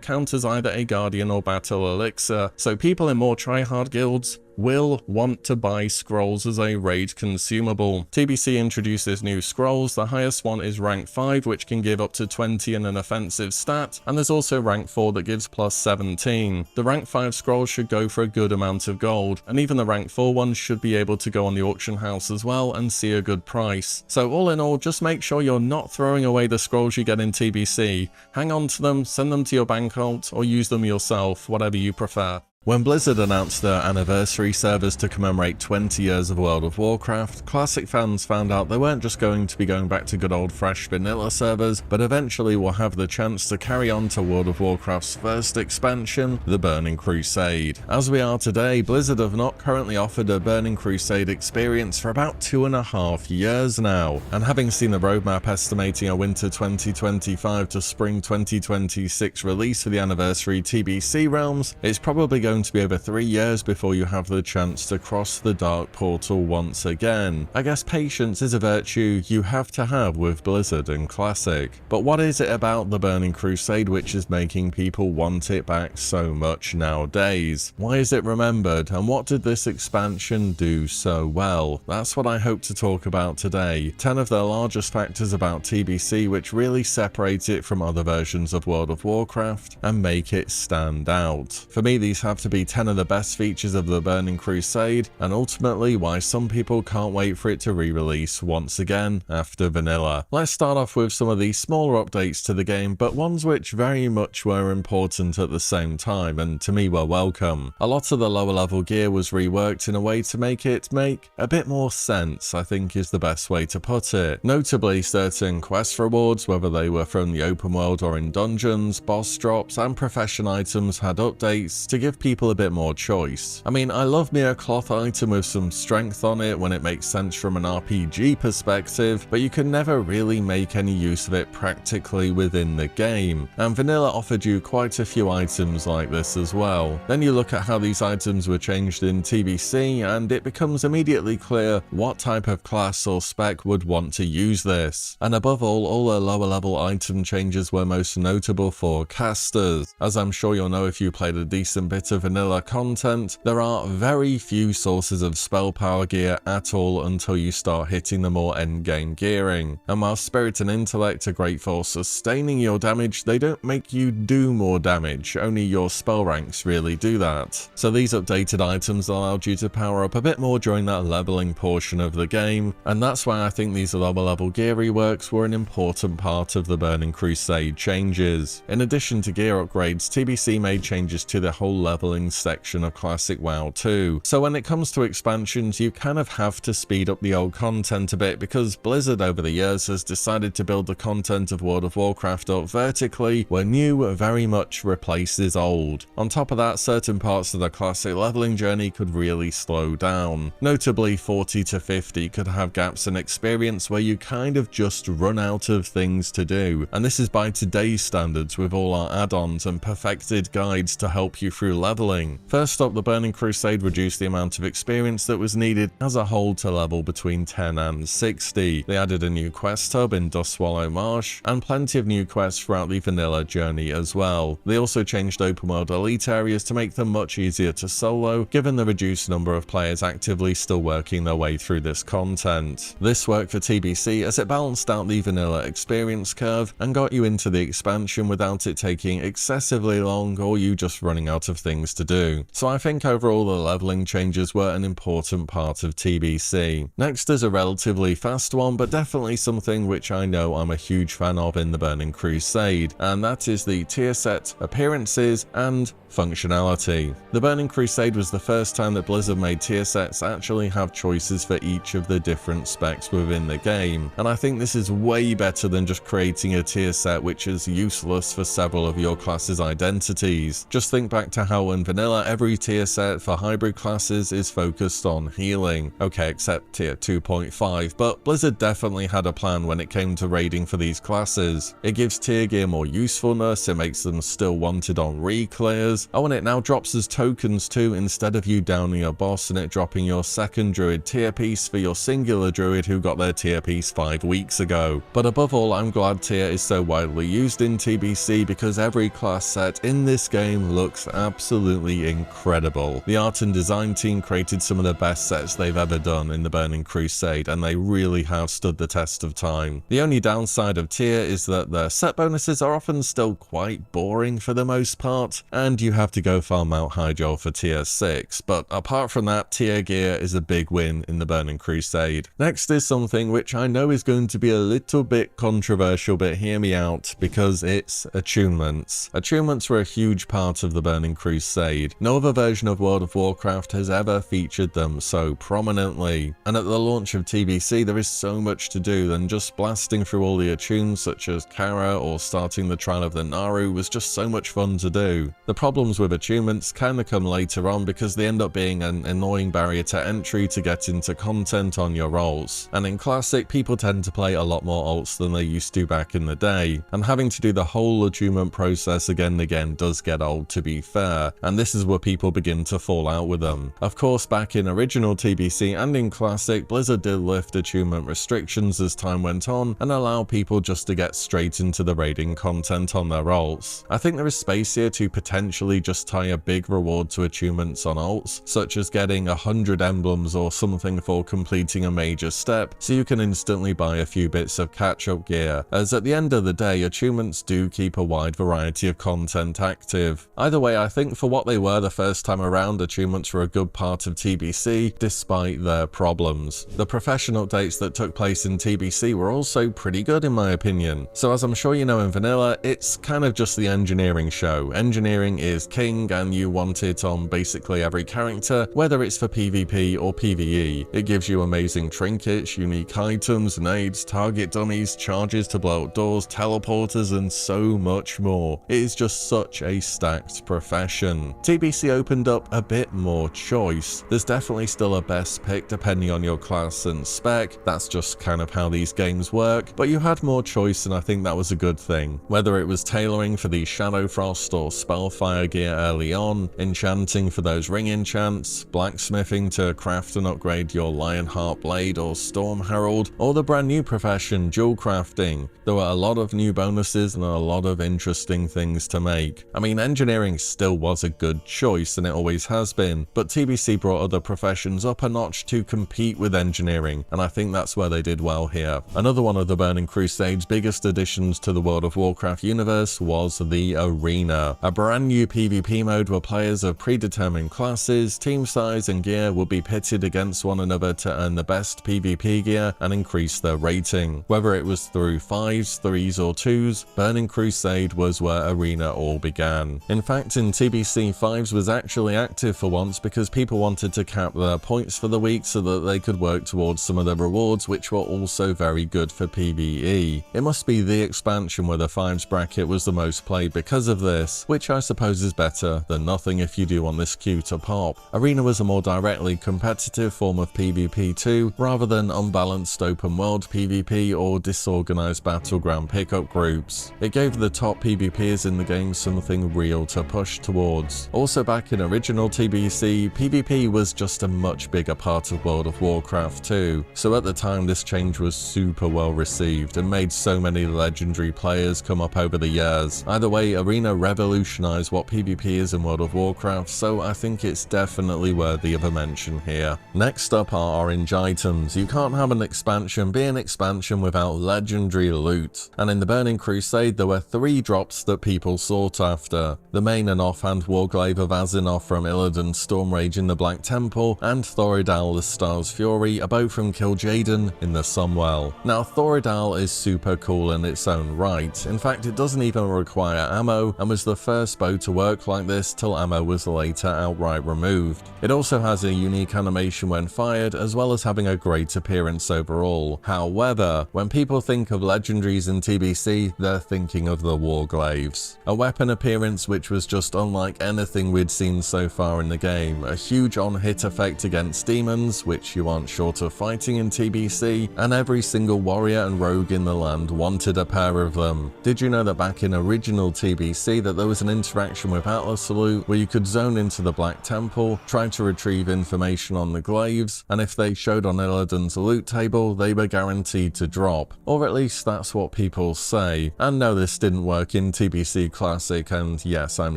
count as either a Guardian or Battle Elixir, so people in more tryhard guilds will want to buy scrolls as a raid consumable. TBC introduces new scrolls. The highest one is rank 5, which can give up to 20 in an offensive stat, and there's also rank 4 that gives plus 17. The rank 5 scrolls should go for a good amount of gold, and even the rank 4 ones should be able to go on the auction house as well and see a good price. So all in all, just make sure you're not throwing away the scrolls you get in TBC. Hang on to them, send them to your bank alt, or use them yourself, whatever you prefer. When Blizzard announced their anniversary servers to commemorate 20 years of World of Warcraft, Classic fans found out they weren't just going to be going back to good old fresh vanilla servers, but eventually will have the chance to carry on to World of Warcraft's first expansion, the Burning Crusade. As we are today, Blizzard have not currently offered a Burning Crusade experience for about 2.5 years now, and having seen the roadmap estimating a winter 2025 to spring 2026 release for the anniversary TBC realms, it's probably going to be over 3 years before you have the chance to cross the dark portal once again. I guess patience is a virtue you have to have with Blizzard and Classic. But what is it about the Burning Crusade which is making people want it back so much nowadays? Why is it remembered, and what did this expansion do so well? That's what I hope to talk about today. 10 of the largest factors about TBC which really separate it from other versions of World of Warcraft and make it stand out. For me, these have to be 10 of the best features of the Burning Crusade, and ultimately why some people can't wait for it to re-release once again after vanilla. Let's start off with some of the smaller updates to the game, but ones which very much were important at the same time and to me were welcome. A lot of the lower level gear was reworked in a way to make it make a bit more sense, I think is the best way to put it. Notably, certain quest rewards, whether they were from the open world or in dungeons, boss drops and profession items had updates to give people a bit more choice. I mean, I love me a cloth item with some strength on it when it makes sense from an RPG perspective, but you can never really make any use of it practically within the game, and vanilla offered you quite a few items like this as well. Then you look at how these items were changed in TBC and it becomes immediately clear what type of class or spec would want to use this. And above all the lower level item changes were most notable for casters. As I'm sure you'll know if you played a decent bit of vanilla content, there are very few sources of spell power gear at all until you start hitting the more endgame gearing. And while Spirit and Intellect are great for sustaining your damage, they don't make you do more damage, only your spell ranks really do that. So these updated items allowed you to power up a bit more during that leveling portion of the game, and that's why I think these lower level gear reworks were an important part of the Burning Crusade changes. In addition to gear upgrades, TBC made changes to the whole level leveling section of Classic WoW 2. So when it comes to expansions, you kind of have to speed up the old content a bit, because Blizzard over the years has decided to build the content of World of Warcraft up vertically, where new very much replaces old. On top of that, certain parts of the classic leveling journey could really slow down. Notably, 40 to 50 could have gaps in experience where you kind of just run out of things to do, and this is by today's standards with all our add-ons and perfected guides to help you through leveling. First up, the Burning Crusade reduced the amount of experience that was needed as a whole to level between 10 and 60. They added a new quest hub in Dustswallow Marsh, and plenty of new quests throughout the vanilla journey as well. They also changed open world elite areas to make them much easier to solo, given the reduced number of players actively still working their way through this content. This worked for TBC as it balanced out the vanilla experience curve and got you into the expansion without it taking excessively long or you just running out of things to do. So I think overall the leveling changes were an important part of TBC. Next is a relatively fast one, but definitely something which I know I'm a huge fan of in the Burning Crusade, and that is the tier set appearances and functionality. The Burning Crusade was the first time that Blizzard made tier sets actually have choices for each of the different specs within the game, and I think this is way better than just creating a tier set which is useless for several of your class's identities. Just think back to how in vanilla every tier set for hybrid classes is focused on healing. Okay, except tier 2.5, but Blizzard definitely had a plan when it came to raiding for these classes. It gives tier gear more usefulness, it makes them still wanted on re-clears. Oh, and it now drops as tokens too, instead of you downing a boss and it dropping your second druid tier piece for your singular druid who got their tier piece 5 weeks ago. But above all, I'm glad tier is so widely used in TBC because every class set in this game looks absolutely incredible. The art and design team created some of the best sets they've ever done in the Burning Crusade, and they really have stood the test of time. The only downside of tier is that the set bonuses are often still quite boring for the most part, and you have to go farm out Hyjal for tier 6, but apart from that, tier gear is a big win in the Burning Crusade. Next is something which I know is going to be a little bit controversial, but hear me out, because it's attunements. Attunements were a huge part of the Burning Crusade. No other version of World of Warcraft has ever featured them so prominently, and at the launch of TBC there is so much to do, and just blasting through all the attunes such as Kara or starting the Trial of the Naru was just so much fun to do. The problems with attunements kind of come later on because they end up being an annoying barrier to entry to get into content on your roles, and in Classic people tend to play a lot more alts than they used to back in the day, and having to do the whole attunement process again and again does get old, to be fair, and this is where people begin to fall out with them. Of course, back in original TBC and in Classic, Blizzard did lift attunement restrictions as time went on and allow people just to get straight into the raiding content on their alts. I think there is space here to potentially just tie a big reward to attunements on alts, such as getting 100 emblems or something for completing a major step, so you can instantly buy a few bits of catch-up gear, as at the end of the day, attunements do keep a wide variety of content active. Either way, I think for what they were the first time around, attunements were a good part of TBC, despite their problems. The profession updates that took place in TBC were also pretty good in my opinion. So as I'm sure you know in vanilla, it's kind of just the engineering show. Engineering is king and you want it on basically every character, whether it's for PvP or PvE. It gives you amazing trinkets, unique items, nades, target dummies, charges to blow up doors, teleporters, and so much more. It is just such a stacked profession. TBC opened up a bit more choice. There's definitely still a best pick depending on your class and spec, that's just kind of how these games work, but you had more choice and I think that was a good thing. Whether it was tailoring for the Shadow Frost or Spellfire gear early on, enchanting for those ring enchants, blacksmithing to craft and upgrade your Lionheart Blade or Storm Herald, or the brand new profession, jewel crafting. There were a lot of new bonuses and a lot of interesting things to make. I mean, engineering still was a good choice and it always has been, but TBC brought other professions up a notch to compete with engineering, and I think that's where they did well here. Another one of the Burning Crusade's biggest additions to the World of Warcraft universe was the Arena, a brand new PvP mode where players of predetermined classes, team size and gear will be pitted against one another to earn the best PvP gear and increase their rating. Whether it was through 5s, 3s or 2s, Burning Crusade was where Arena all began. In fact, in TBC TBC 5s was actually active for once because people wanted to cap their points for the week so that they could work towards some of the rewards, which were also very good for PvE. It must be the expansion where the 5s bracket was the most played because of this, which I suppose is better than nothing if you do want this queue to pop. Arena was a more directly competitive form of PvP too, rather than unbalanced open world PvP or disorganized battleground pickup groups. It gave the top PvPers in the game something real to push towards. Also back in original TBC, PvP was just a much bigger part of World of Warcraft too, so at the time this change was super well received and made so many legendary players come up over the years. Either way, Arena revolutionized what PvP is in World of Warcraft, so I think it's definitely worthy of a mention here. Next up are orange items. You can't have an expansion be an expansion without legendary loot, and in the Burning Crusade there were 3 drops that people sought after. The main and offhand Warglaive of Azeroth from Illidan's Stormrage in the Black Temple, and Thoridal the Star's Fury are both from Kil'jaeden in the Sunwell. Now Thoridal is super cool in its own right. In fact, it doesn't even require ammo and was the first bow to work like this till ammo was later outright removed. It also has a unique animation when fired, as well as having a great appearance overall. However, when people think of legendaries in TBC, they're thinking of the Warglaives. A weapon appearance which was just unlike anything we'd seen so far in the game, a huge on-hit effect against demons, which you aren't short of fighting in TBC, and every single warrior and rogue in the land wanted a pair of them. Did you know that back in original TBC that there was an interaction with Atlas Salute where you could zone into the Black Temple, try to retrieve information on the glaives, and if they showed on Illidan's loot table, they were guaranteed to drop. Or at least that's what people say. And no, this didn't work in TBC Classic, and yes, I'm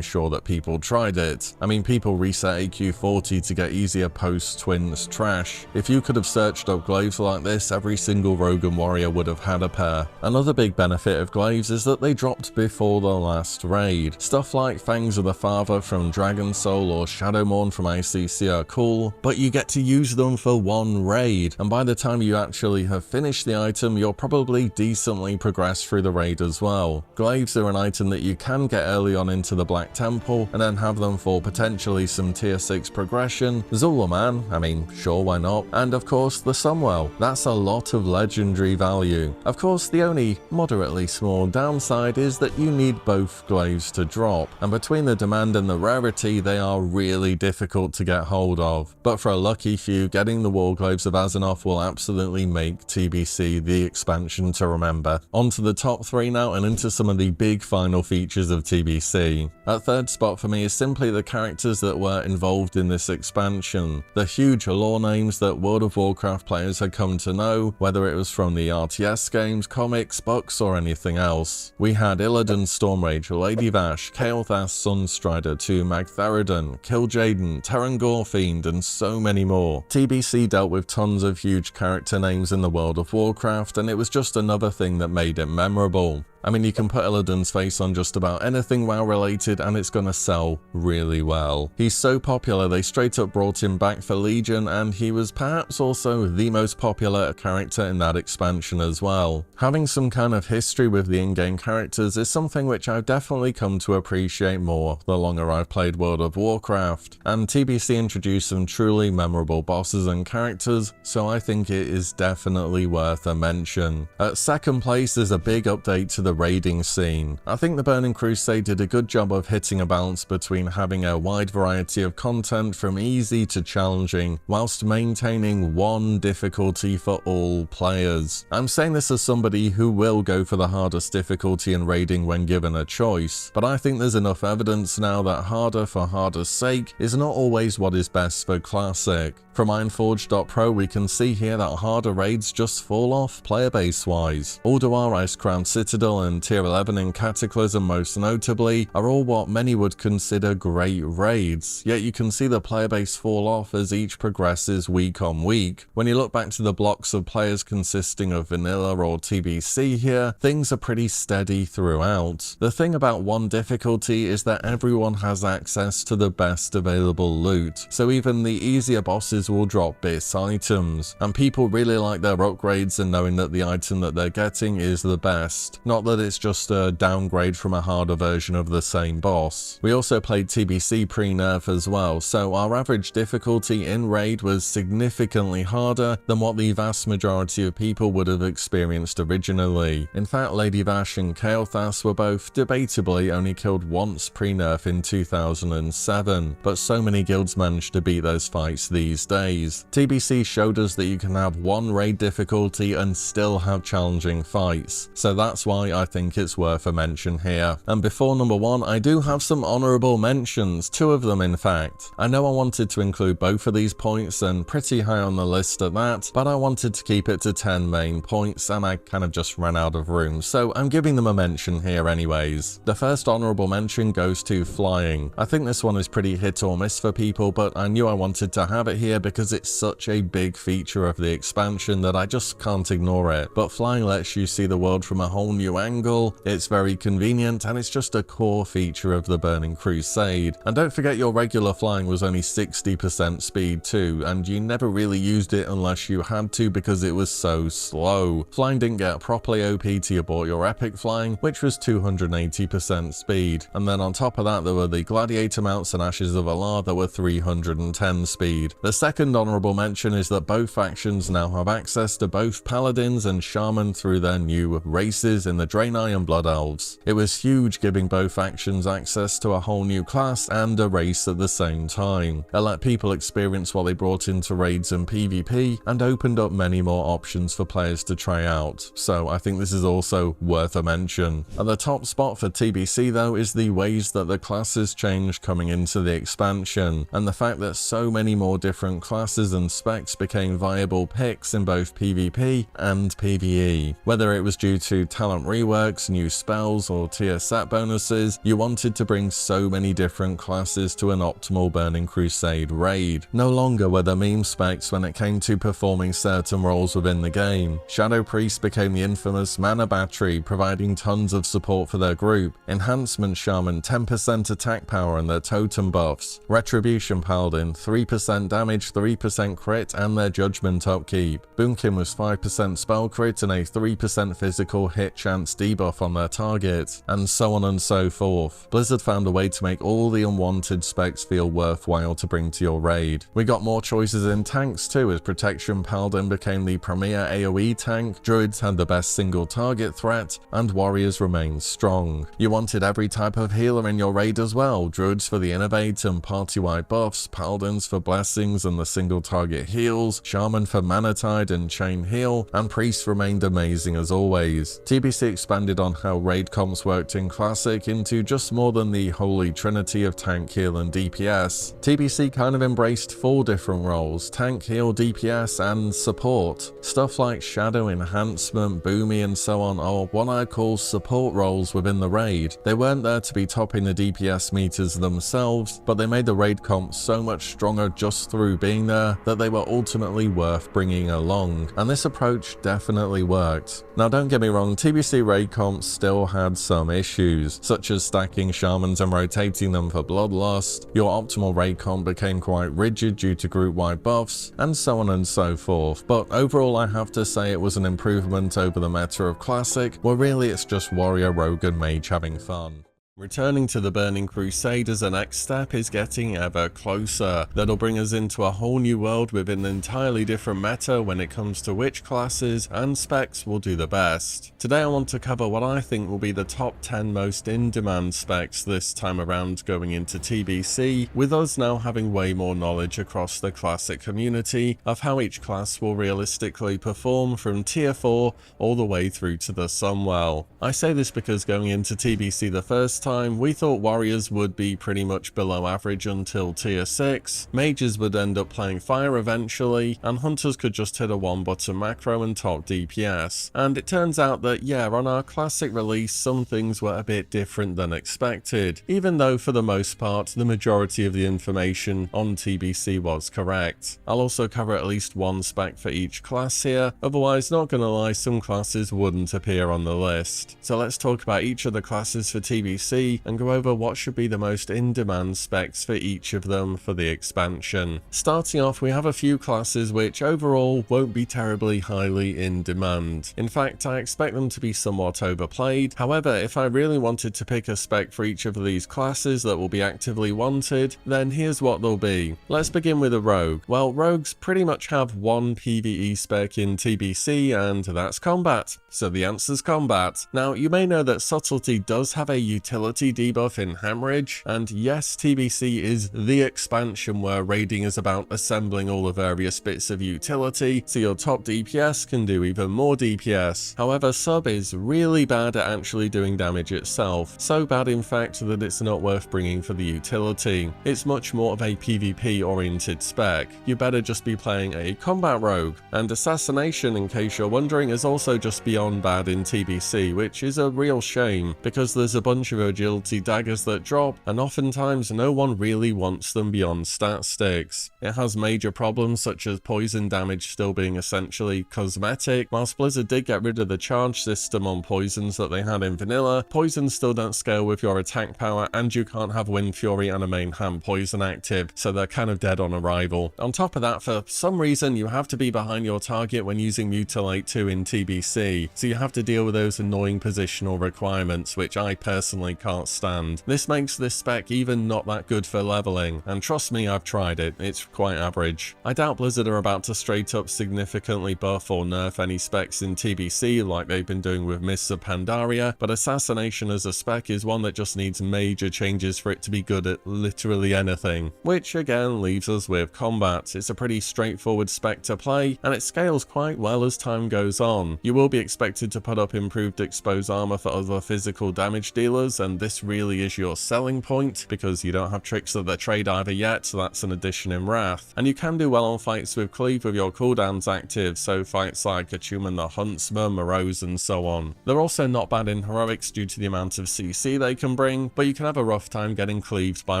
sure that people tried it. I mean, people reset AQ40 to get easier post-Twins trash. If you could have searched up glaives like this, every single rogue and warrior would have had a pair. Another big benefit of glaives is that they dropped before the last raid. Stuff like Fangs of the Father from Dragon Soul or Shadowmourne from ICC are cool, but you get to use them for one raid, and by the time you actually have finished the item, you're probably decently progressed through the raid as well. Glaives are an item that you can get early on into the Black Temple, and then have them for potentially some tier 6 progression. Zulaman, I mean, sure, why not? And of course the Sunwell, that's a lot of legendary value. Of course, the only moderately small downside is that you need both glaives to drop, and between the demand and the rarity, they are really difficult to get hold of. But for a lucky few, getting the Warglaives of Azeroth will absolutely make TBC the expansion to remember. On to the top 3 now, and into some of the big final features of TBC. At third spot for me is simply the characters that were involved in this expansion. The huge lore names that World of Warcraft players had come to know, whether it was from the RTS games, comics, books, or anything else. We had Illidan's Stormrage, Lady Vash, Kael'thas Sunstrider, Magtheridon, Kil'jaeden, Terran Gorefiend, and so many more. TBC dealt with tons of huge character names in the World of Warcraft, and it was just another thing that made it memorable. I mean, you can put Illidan's face on just about anything WoW related and it's gonna sell really well. He's so popular they straight up brought him back for Legion, and he was perhaps also the most popular character in that expansion as well. Having some kind of history with the in-game characters is something which I've definitely come to appreciate more the longer I've played World of Warcraft, and TBC introduced some truly memorable bosses and characters, so I think it is definitely worth a mention. At second place is a big update to the raiding scene. I think the Burning Crusade did a good job of hitting a balance between having a wide variety of content from easy to challenging, whilst maintaining one difficulty for all players. I'm saying this as somebody who will go for the hardest difficulty in raiding when given a choice, but I think there's enough evidence now that harder for harder's sake is not always what is best for Classic. From Ironforge.pro we can see here that harder raids just fall off player base wise. Ulduar, Icecrown Citadel, and Tier 11 in Cataclysm most notably are all what many would consider great raids, yet you can see the player base fall off as each progresses week on week. When you look back to the blocks of players consisting of vanilla or TBC here, things are pretty steady throughout. The thing about one difficulty is that everyone has access to the best available loot, so even the easier bosses classes will drop BIS items, and people really like their upgrades and knowing that the item that they're getting is the best, not that it's just a downgrade from a harder version of the same boss. We also played TBC pre-nerf as well, so our average difficulty in raid was significantly harder than what the vast majority of people would have experienced originally. In fact, Lady Vash and Kael'thas were both debatably only killed once pre-nerf in 2007, but so many guilds managed to beat those fights these days. TBC showed us that you can have one raid difficulty and still have challenging fights, so that's why I think it's worth a mention here. And before number 1, I do have some honourable mentions, 2 of them in fact. I know I wanted to include both of these points and pretty high on the list at that, but I wanted to keep it to 10 main points and I kind of just ran out of room, so I'm giving them a mention here anyways. The first honourable mention goes to flying. I think this one is pretty hit or miss for people, but I knew I wanted to have it here because it's such a big feature of the expansion that I just can't ignore it. But flying lets you see the world from a whole new angle, it's very convenient, and it's just a core feature of the Burning Crusade. And don't forget your regular flying was only 60% speed too, and you never really used it unless you had to because it was so slow. Flying didn't get properly OP till you bought your epic flying, which was 280% speed. And then on top of that there were the gladiator mounts and ashes of Allah that were 310 speed. The second honourable mention is that both factions now have access to both paladins and shaman through their new races in the Draenei and Blood Elves. It was huge giving both factions access to a whole new class and a race at the same time. It let people experience what they brought into raids and PvP and opened up many more options for players to try out, so I think this is also worth a mention. At the top spot for TBC though is the ways that the classes changed coming into the expansion, and the fact that so many more different classes and specs became viable picks in both PvP and PvE. Whether it was due to talent reworks, new spells, or tier set bonuses, you wanted to bring so many different classes to an optimal Burning Crusade raid. No longer were there meme specs when it came to performing certain roles within the game. Shadow Priest became the infamous mana battery, providing tons of support for their group. Enhancement Shaman 10% attack power and their totem buffs. Retribution Paladin 3% damage, 3% crit and their judgment upkeep. Boomkin was 5% spell crit and a 3% physical hit chance debuff on their target, and so on and so forth. Blizzard found a way to make all the unwanted specs feel worthwhile to bring to your raid. We got more choices in tanks too, as Protection Paladin became the premier AoE tank, Druids had the best single target threat, and Warriors remained strong. You wanted every type of healer in your raid as well, Druids for the innovate and party-wide buffs, Paladins for blessings and the single target heals, Shaman for mana tide and chain heal, and Priests remained amazing as always. TBC expanded on how raid comps worked in Classic into just more than the holy trinity of tank, heal and DPS. TBC kind of embraced 4 different roles: tank, heal, DPS and support. Stuff like shadow, enhancement, boomy and so on are what I call support roles within the raid. They weren't there to be topping the DPS meters themselves, but they made the raid comp so much stronger just through being there that they were ultimately worth bringing along, and this approach definitely worked. Now don't get me wrong, TBC raid comps still had some issues, such as stacking shamans and rotating them for bloodlust. Your optimal raid comp became quite rigid due to group-wide buffs, and so on and so forth, but overall I have to say it was an improvement over the meta of Classic, where really it's just warrior, rogue and mage having fun. Returning to the Burning Crusade as a next step is getting ever closer. That'll bring us into a whole new world with an entirely different meta when it comes to which classes and specs will do the best. Today I want to cover what I think will be the top 10 most in-demand specs this time around going into TBC, with us now having way more knowledge across the Classic community of how each class will realistically perform from tier 4 all the way through to the Sunwell. I say this because going into TBC the first time, we thought warriors would be pretty much below average until tier 6, mages would end up playing fire eventually, and hunters could just hit a one button macro and top DPS. And it turns out that yeah, on our Classic release some things were a bit different than expected, even though for the most part the majority of the information on TBC was correct. I'll also cover at least one spec for each class here, otherwise not gonna lie, some classes wouldn't appear on the list. So let's talk about each of the classes for TBC TBC and go over what should be the most in-demand specs for each of them for the expansion. Starting off, we have a few classes which overall won't be terribly highly in demand. In fact, I expect them to be somewhat overplayed. However, if I really wanted to pick a spec for each of these classes that will be actively wanted, then here's what they'll be. Let's begin with a rogue. Well, rogues pretty much have one PvE spec in TBC, and that's combat. So the answer's combat. Now, you may know that subtlety does have a utility debuff in Hemorrhage, and yes, TBC is the expansion where raiding is about assembling all the various bits of utility, so your top DPS can do even more DPS. However, sub is really bad at actually doing damage itself, so bad in fact that it's not worth bringing for the utility. It's much more of a PvP oriented spec. You better just be playing a combat rogue. And assassination, in case you're wondering, is also just beyond bad in TBC, which is a real shame because there's a bunch of agility daggers that drop, and oftentimes no one really wants them beyond stat sticks. It has major problems such as poison damage still being essentially cosmetic. Whilst Blizzard did get rid of the charge system on poisons that they had in vanilla, poisons still don't scale with your attack power, and you can't have Wind Fury and a main hand poison active, so they're kind of dead on arrival. On top of that, for some reason you have to be behind your target when using Mutilate 2 in TBC, so you have to deal with those annoying positional requirements, which I personally can't stand. This makes this spec even not that good for leveling, and trust me, I've tried it, it's quite average. I doubt Blizzard are about to straight up significantly buff or nerf any specs in TBC like they've been doing with Mists of Pandaria, but Assassination as a spec is one that just needs major changes for it to be good at literally anything. Which again leaves us with combat. It's a pretty straightforward spec to play, and it scales quite well as time goes on. You will be expected to put up improved exposed armor for other physical damage dealers, and this really is your selling point because you don't have Tricks of the Trade either yet, so that's an addition in Wrath. And you can do well on fights with Cleave with your cooldowns active, so fights like Achuman the Huntsman, Morose and so on. They're also not bad in heroics due to the amount of CC they can bring, but you can have a rough time getting cleaved by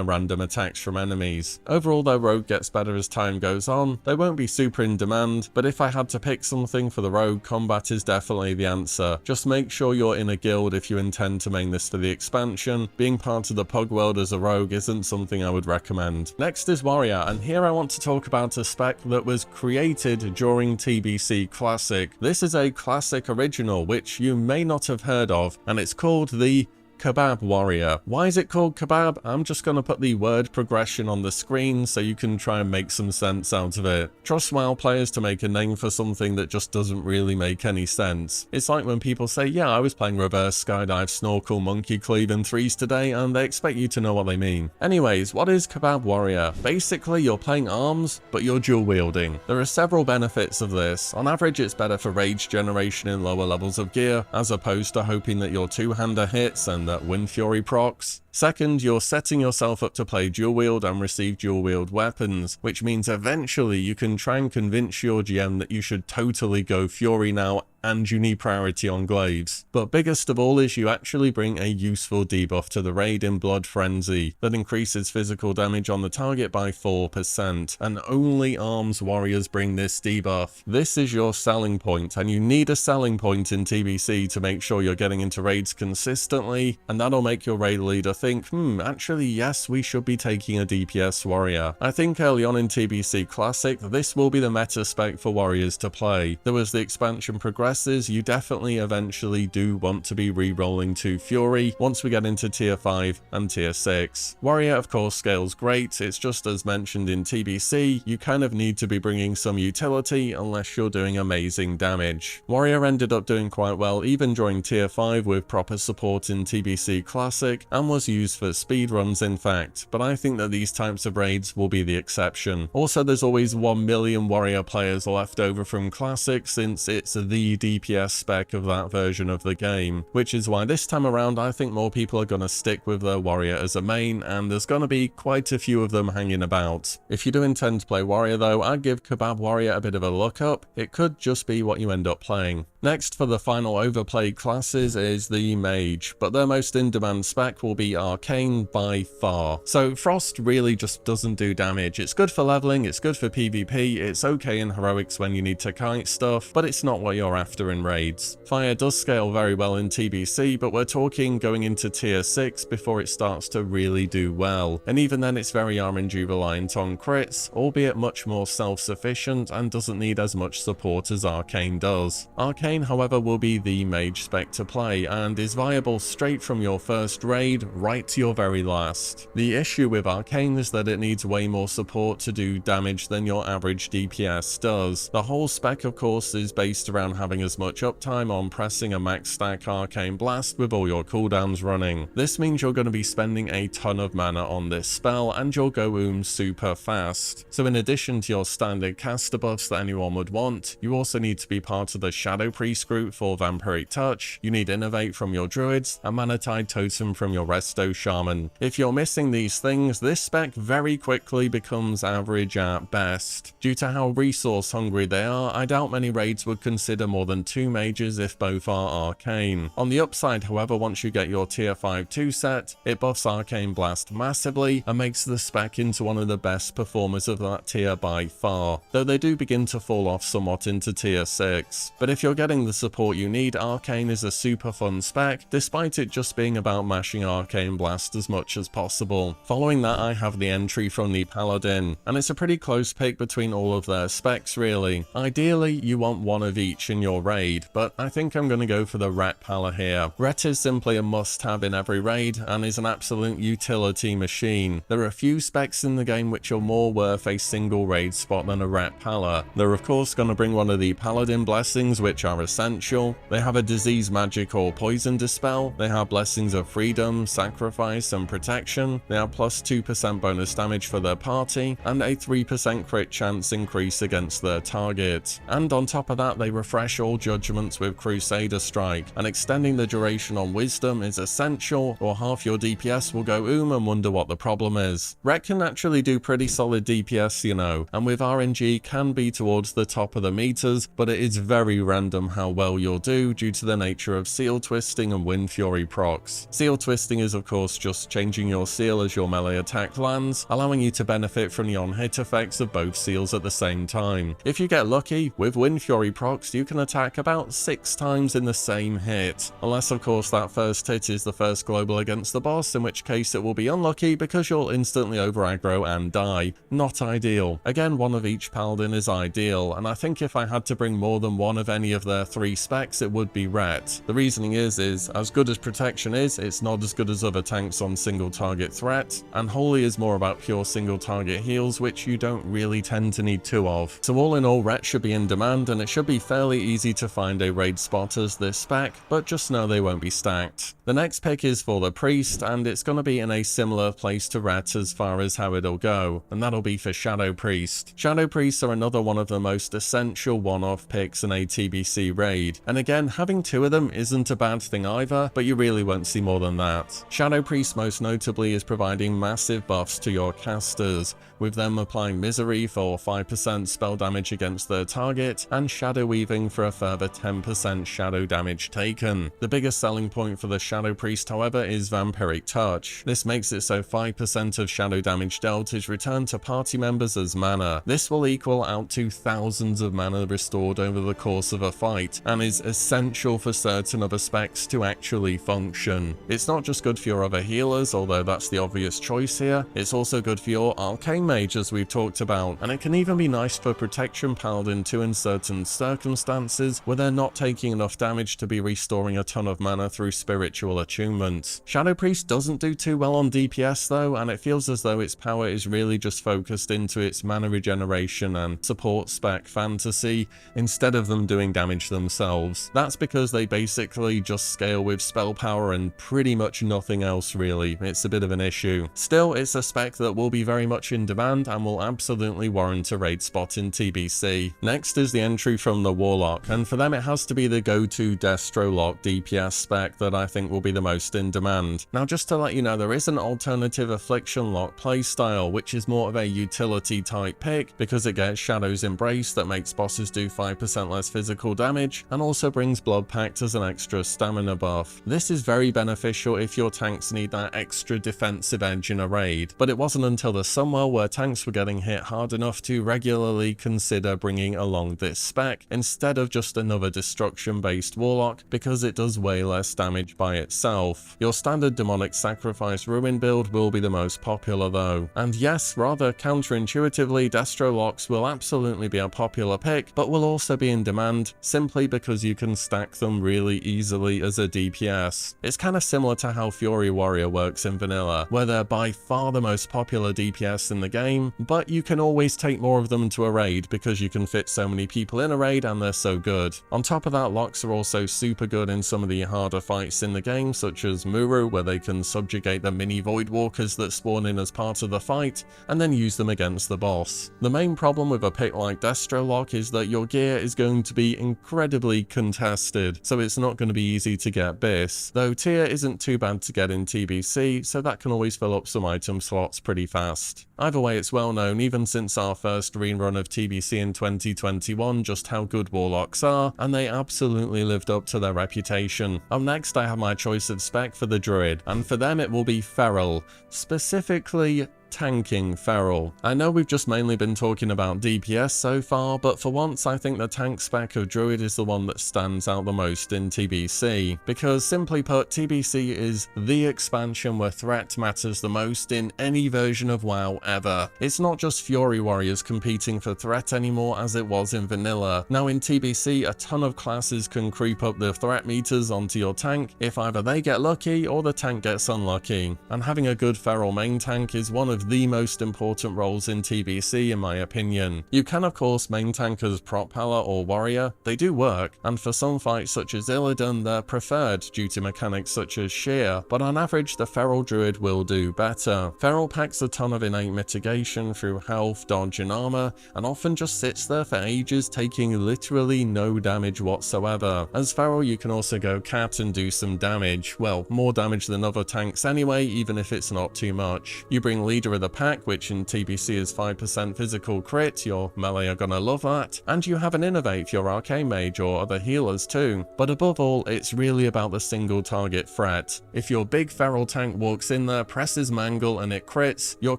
random attacks from enemies. Overall though, rogue gets better as time goes on. They won't be super in demand, but if I had to pick something for the rogue, combat is definitely the answer. Just make sure you're in a guild if you intend to main this for the expansion. Being part of the Pug world as a rogue isn't something I would recommend. Next is Warrior, and here I want to talk about a spec that was created during TBC Classic. This is a Classic original which you may not have heard of, and it's called the Kebab Warrior. Why is it called Kebab? I'm just going to put the word progression on the screen so you can try and make some sense out of it. Trust WoW players to make a name for something that just doesn't really make any sense. It's like when people say, yeah, I was playing reverse skydive, snorkel, monkey cleave and threes today, and they expect you to know what they mean. Anyways, what is Kebab Warrior? Basically, you're playing arms, but you're dual wielding. There are several benefits of this. On average, it's better for rage generation in lower levels of gear, as opposed to hoping that your two-hander hits and that Wind Fury procs. Second, you're setting yourself up to play dual wield and receive dual wield weapons, which means eventually you can try and convince your GM that you should totally go Fury now and you need priority on glaives. But biggest of all is you actually bring a useful debuff to the raid in Blood Frenzy that increases physical damage on the target by 4%, and only arms warriors bring this debuff. This is your selling point, and you need a selling point in TBC to make sure you're getting into raids consistently, and that'll make your raid leader think, actually yes, we should be taking a DPS warrior. I think early on in TBC Classic, this will be the meta spec for warriors to play. There was the expansion progression, you definitely eventually do want to be re-rolling to Fury once we get into tier 5 and tier 6. Warrior of course scales great, it's just as mentioned in TBC, you kind of need to be bringing some utility unless you're doing amazing damage. Warrior ended up doing quite well even during tier 5 with proper support in TBC Classic, and was used for speedruns in fact, but I think that these types of raids will be the exception. Also, there's always 1 million Warrior players left over from Classic since it's the DPS spec of that version of the game, which is why this time around I think more people are going to stick with their Warrior as a main, and there's going to be quite a few of them hanging about. If you do intend to play Warrior though, I'd give Kebab Warrior a bit of a look up. It could just be what you end up playing. Next, for the final overplayed classes is the Mage, but their most in-demand spec will be Arcane by far. So Frost really just doesn't do damage. It's good for leveling, it's good for PvP, it's okay in heroics when you need to kite stuff, but it's not what you're after in raids. Fire does scale very well in TBC, but we're talking going into tier 6 before it starts to really do well. And even then it's very RNG reliant on crits, albeit much more self-sufficient and doesn't need as much support as Arcane does. Arcane, however, will be the mage spec to play and is viable straight from your first raid right to your very last. The issue with Arcane is that it needs way more support to do damage than your average DPS does. The whole spec, of course, is based around having as much uptime on pressing a max stack Arcane Blast with all your cooldowns running. This means you're going to be spending a ton of mana on this spell and you'll go super fast. So in addition to your standard caster buffs that anyone would want, you also need to be part of the Shadow Priest group for Vampiric Touch, you need Innovate from your Druids, and Mana Tide Totem from your Resto Shaman. If you're missing these things, this spec very quickly becomes average at best. Due to how resource hungry they are, I doubt many raids would consider more than 2 mages if both are Arcane. On the upside, however, once you get your tier 5 2 set, it buffs Arcane Blast massively and makes the spec into one of the best performers of that tier by far, though they do begin to fall off somewhat into tier 6. But if you're getting the support you need, Arcane is a super fun spec, despite it just being about mashing Arcane Blast as much as possible. Following that, I have the entry from the Paladin, and it's a pretty close pick between all of their specs really. Ideally, you want one of each in your raid, but I think I'm going to go for the Ret Pala here. Ret is simply a must-have in every raid, and is an absolute utility machine. There are a few specs in the game which are more worth a single raid spot than a Ret Pala. They're of course going to bring one of the Paladin blessings, which are essential. They have a disease, magic, or poison dispel. They have blessings of freedom, sacrifice, and protection. They have plus 2% bonus damage for their party, and a 3% crit chance increase against their target. And on top of that, they refresh all judgments with Crusader Strike, and extending the duration on wisdom is essential, or half your DPS will go and wonder what the problem is. Ret can actually do pretty solid DPS, you know, and with RNG can be towards the top of the meters, but it is very random how well you'll do due to the nature of Seal Twisting and Wind Fury procs. Seal Twisting is of course just changing your seal as your melee attack lands, allowing you to benefit from the on-hit effects of both seals at the same time. If you get lucky, with Wind Fury procs you can attack about 6 times in the same hit, unless of course that first hit is the first global against the boss, in which case it will be unlucky because you'll instantly over aggro and die. Not ideal. Again, one of each Paladin is ideal, and I think if I had to bring more than one of any of their 3 specs, it would be Ret. The reasoning is as good as protection is, it's not as good as other tanks on single target threat, and Holy is more about pure single target heals, which you don't really tend to need 2 of. So all in all, Ret should be in demand, and it should be fairly easy to find a raid spot as this spec, but just know they won't be stacked. The next pick is for the Priest, and it's going to be in a similar place to Ret as far as how it'll go, and that'll be for Shadow Priest. Shadow Priests are another one of the most essential one-off picks in a TBC raid, and again, having 2 of them isn't a bad thing either, but you really won't see more than that. Shadow Priest most notably is providing massive buffs to your casters, with them applying Misery for 5% spell damage against their target, and Shadow Weaving for a further 10% shadow damage taken. The biggest selling point for the Shadow Priest, however, is Vampiric Touch. This makes it so 5% of shadow damage dealt is returned to party members as mana. This will equal out to thousands of mana restored over the course of a fight, and is essential for certain other specs to actually function. It's not just good for your other healers, although that's the obvious choice here, it's also good for your Arcane Mage as we've talked about, and it can even be nice for Protection Paladin too in certain circumstances where they're not taking enough damage to be restoring a ton of mana through spiritual attunements. Shadow Priest doesn't do too well on DPS though, and it feels as though its power is really just focused into its mana regeneration and support spec fantasy, instead of them doing damage themselves. That's because they basically just scale with spell power and pretty much nothing else really. It's a bit of an issue. Still, it's a spec that will be very much in demand and will absolutely warrant a raid spot in TBC. Next is the entry from the Warlock, and for them it has to be the go-to Destro Lock DPS spec that I think will be the most in demand. Now just to let you know, there is an alternative Affliction Lock playstyle, which is more of a utility type pick because it gets Shadow's Embrace that makes bosses do 5% less physical damage, damage, and also brings Blood Pact as an extra stamina buff. This is very beneficial if your tanks need that extra defensive edge in a raid, but it wasn't until the Sunwell where tanks were getting hit hard enough to regularly consider bringing along this spec instead of just another destruction based warlock, because it does way less damage by itself. Your standard demonic sacrifice ruin build will be the most popular though, and yes, rather counterintuitively, Destro locks will absolutely be a popular pick, but will also be in demand simply because you can stack them really easily as a DPS. It's kind of similar to how Fury Warrior works in vanilla, where they're by far the most popular DPS in the game, but you can always take more of them to a raid because you can fit so many people in a raid and they're so good. On top of that, locks are also super good in some of the harder fights in the game, such as Muru, where they can subjugate the mini Void Walkers that spawn in as part of the fight, and then use them against the boss. The main problem with a pick like Destro Lock is that your gear is going to be incredibly contested, so it's not going to be easy to get bis, though tier isn't too bad to get in TBC, so that can always fill up some item slots pretty fast. Either way, it's well known even since our first rerun of TBC in 2021 just how good warlocks are, and they absolutely lived up to their reputation. Up next, I have my choice of spec for the druid, and for them it will be Feral, specifically tanking Feral. I know we've just mainly been talking about DPS so far, but for once I think the tank spec of Druid is the one that stands out the most in TBC, because simply put, TBC is the expansion where threat matters the most in any version of WoW ever. It's not just Fury Warriors competing for threat anymore as it was in vanilla. Now in TBC, a ton of classes can creep up the threat meters onto your tank if either they get lucky or the tank gets unlucky, and having a good Feral main tank is one of the most important roles in TBC in my opinion. You can of course main tank as prop Pala or warrior, they do work, and for some fights such as Illidan they're preferred due to mechanics such as shear, but on average the Feral Druid will do better. Feral packs a ton of innate mitigation through health, dodge and armor, and often just sits there for ages taking literally no damage whatsoever. As Feral you can also go cat and do some damage, well more damage than other tanks anyway, even if it's not too much. You bring leader of the pack, which in TBC is 5% physical crit, your melee are gonna love that, and you have an innovate, your arcane mage or other healers too, but above all it's really about the single target threat. If your big Feral tank walks in there, presses mangle and it crits, you're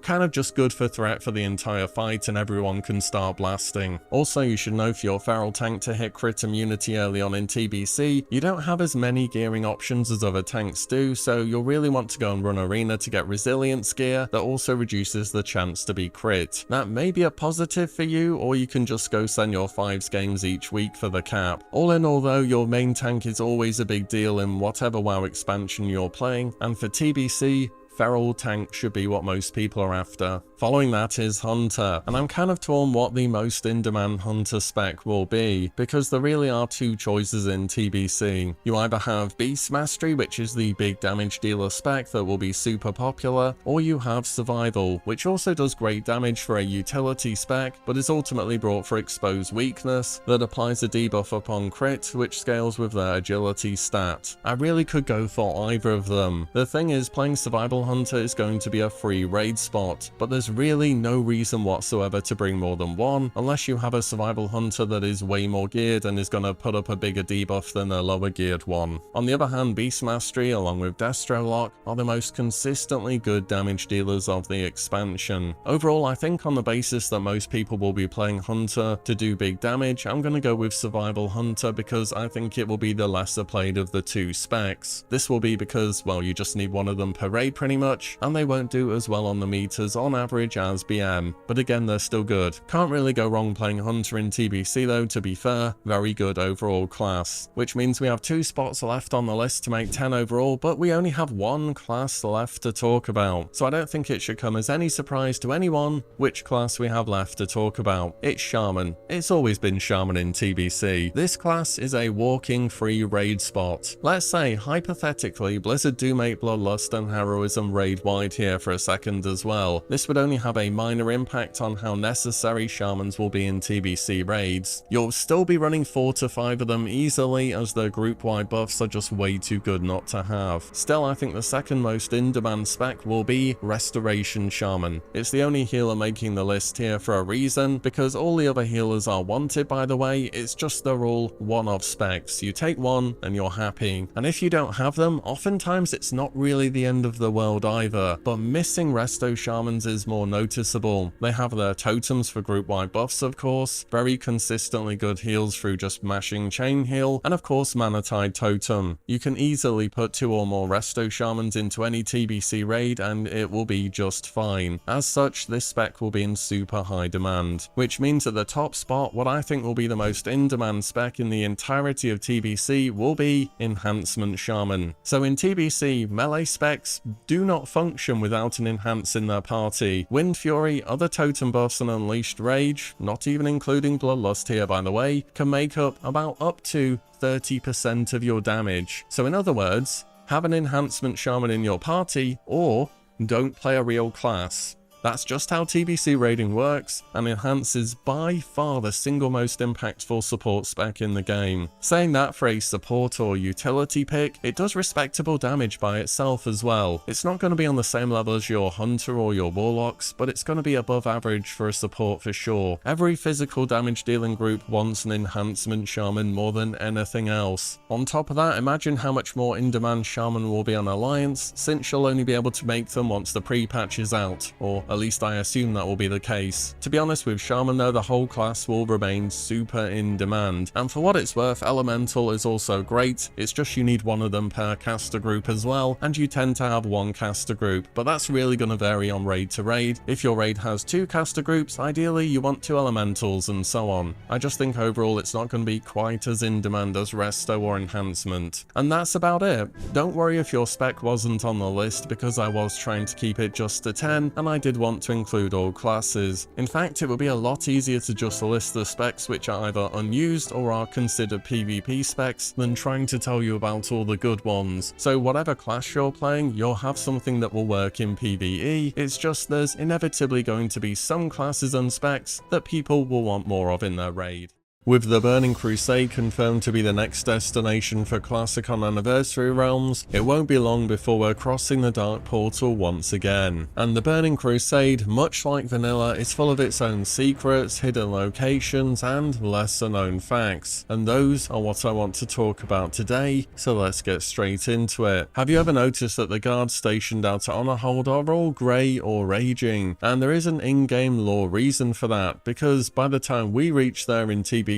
kind of just good for threat for the entire fight and everyone can start blasting. Also you should know for your Feral tank to hit crit immunity early on in TBC, you don't have as many gearing options as other tanks do, so you'll really want to go and run arena to get resilience gear that also reduces the chance to be crit. That may be a positive for you, or you can just go send your 5s games each week for the cap. All in all though, your main tank is always a big deal in whatever WoW expansion you're playing, and for TBC, Feral tank should be what most people are after. Following that is Hunter, and I'm kind of torn what the most in-demand Hunter spec will be, because there really are two choices in TBC. You either have Beast Mastery, which is the big damage dealer spec that will be super popular, or you have Survival, which also does great damage for a utility spec, but is ultimately brought for Exposed Weakness that applies a debuff upon crit, which scales with their agility stat. I really could go for either of them. The thing is, playing Survival Hunter is going to be a free raid spot, but there's really no reason whatsoever to bring more than one, unless you have a Survival Hunter that is way more geared and is going to put up a bigger debuff than a lower geared one. On the other hand, Beast Mastery along with Destro Lock are the most consistently good damage dealers of the expansion. Overall, I think on the basis that most people will be playing Hunter to do big damage, I'm going to go with Survival Hunter because I think it will be the lesser played of the two specs. This will be because, well, you just need one of them per raid pretty much, and they won't do as well on the meters on average as BM, but again they're still good. Can't really go wrong playing Hunter in TBC though, to be fair, very good overall class. Which means we have 2 spots left on the list to make 10 overall, but we only have 1 class left to talk about, so I don't think it should come as any surprise to anyone which class we have left to talk about. It's Shaman. It's always been Shaman in TBC. This class is a walking free raid spot. Let's say, hypothetically, Blizzard do make Bloodlust and Heroism them raid-wide here for a second as well. This would only have a minor impact on how necessary shamans will be in TBC raids. You'll still be running 4 to 5 of them easily, as their group-wide buffs are just way too good not to have. Still, I think the second most in-demand spec will be Restoration Shaman. It's the only healer making the list here for a reason, because all the other healers are wanted, by the way. It's just they're all one-off specs. You take one and you're happy, and if you don't have them, oftentimes it's not really the end of the world either. But missing Resto Shamans is more noticeable. They have their totems for group-wide buffs, of course, very consistently good heals through just mashing chain heal, and of course Mana Tide Totem. You can easily put 2 or more Resto Shamans into any TBC raid and it will be just fine. As such, this spec will be in super high demand, which means at the top spot, what I think will be the most in-demand spec in the entirety of TBC will be Enhancement Shaman. So in TBC, melee specs do not function without an enhance in their party. Wind Fury, other totem buffs and Unleashed Rage, not even including Bloodlust here by the way, can make up to 30% of your damage. So in other words, have an Enhancement Shaman in your party, or don't play a real class. That's just how TBC raiding works, and Enhance is by far the single most impactful support spec in the game. Saying that for a support or utility pick, it does respectable damage by itself as well. It's not going to be on the same level as your Hunter or your Warlocks, but it's going to be above average for a support for sure. Every physical damage dealing group wants an Enhancement Shaman more than anything else. On top of that, imagine how much more in-demand Shaman will be on Alliance, since you'll only be able to make them once the pre-patch is out, or at least I assume that will be the case. To be honest, with Shaman though, the whole class will remain super in demand, and for what it's worth, Elemental is also great. It's just you need one of them per caster group as well, and you tend to have one caster group, but that's really going to vary on raid to raid. If your raid has 2 caster groups, ideally you want 2 Elementals and so on. I just think overall it's not going to be quite as in demand as Resto or Enhancement. And that's about it. Don't worry if your spec wasn't on the list, because I was trying to keep it just to 10, and I did want to include all classes. In fact, it would be a lot easier to just list the specs which are either unused or are considered PvP specs than trying to tell you about all the good ones. So whatever class you're playing, you'll have something that will work in PvE. It's just there's inevitably going to be some classes and specs that people will want more of in their raid. With the Burning Crusade confirmed to be the next destination for Classicon Anniversary Realms, it won't be long before we're crossing the Dark Portal once again. And the Burning Crusade, much like Vanilla, is full of its own secrets, hidden locations, and lesser known facts. And those are what I want to talk about today, so let's get straight into it. Have you ever noticed that the guards stationed out at Honor Hold are all grey or raging? And there is an in-game lore reason for that, because by the time we reach there in TBC,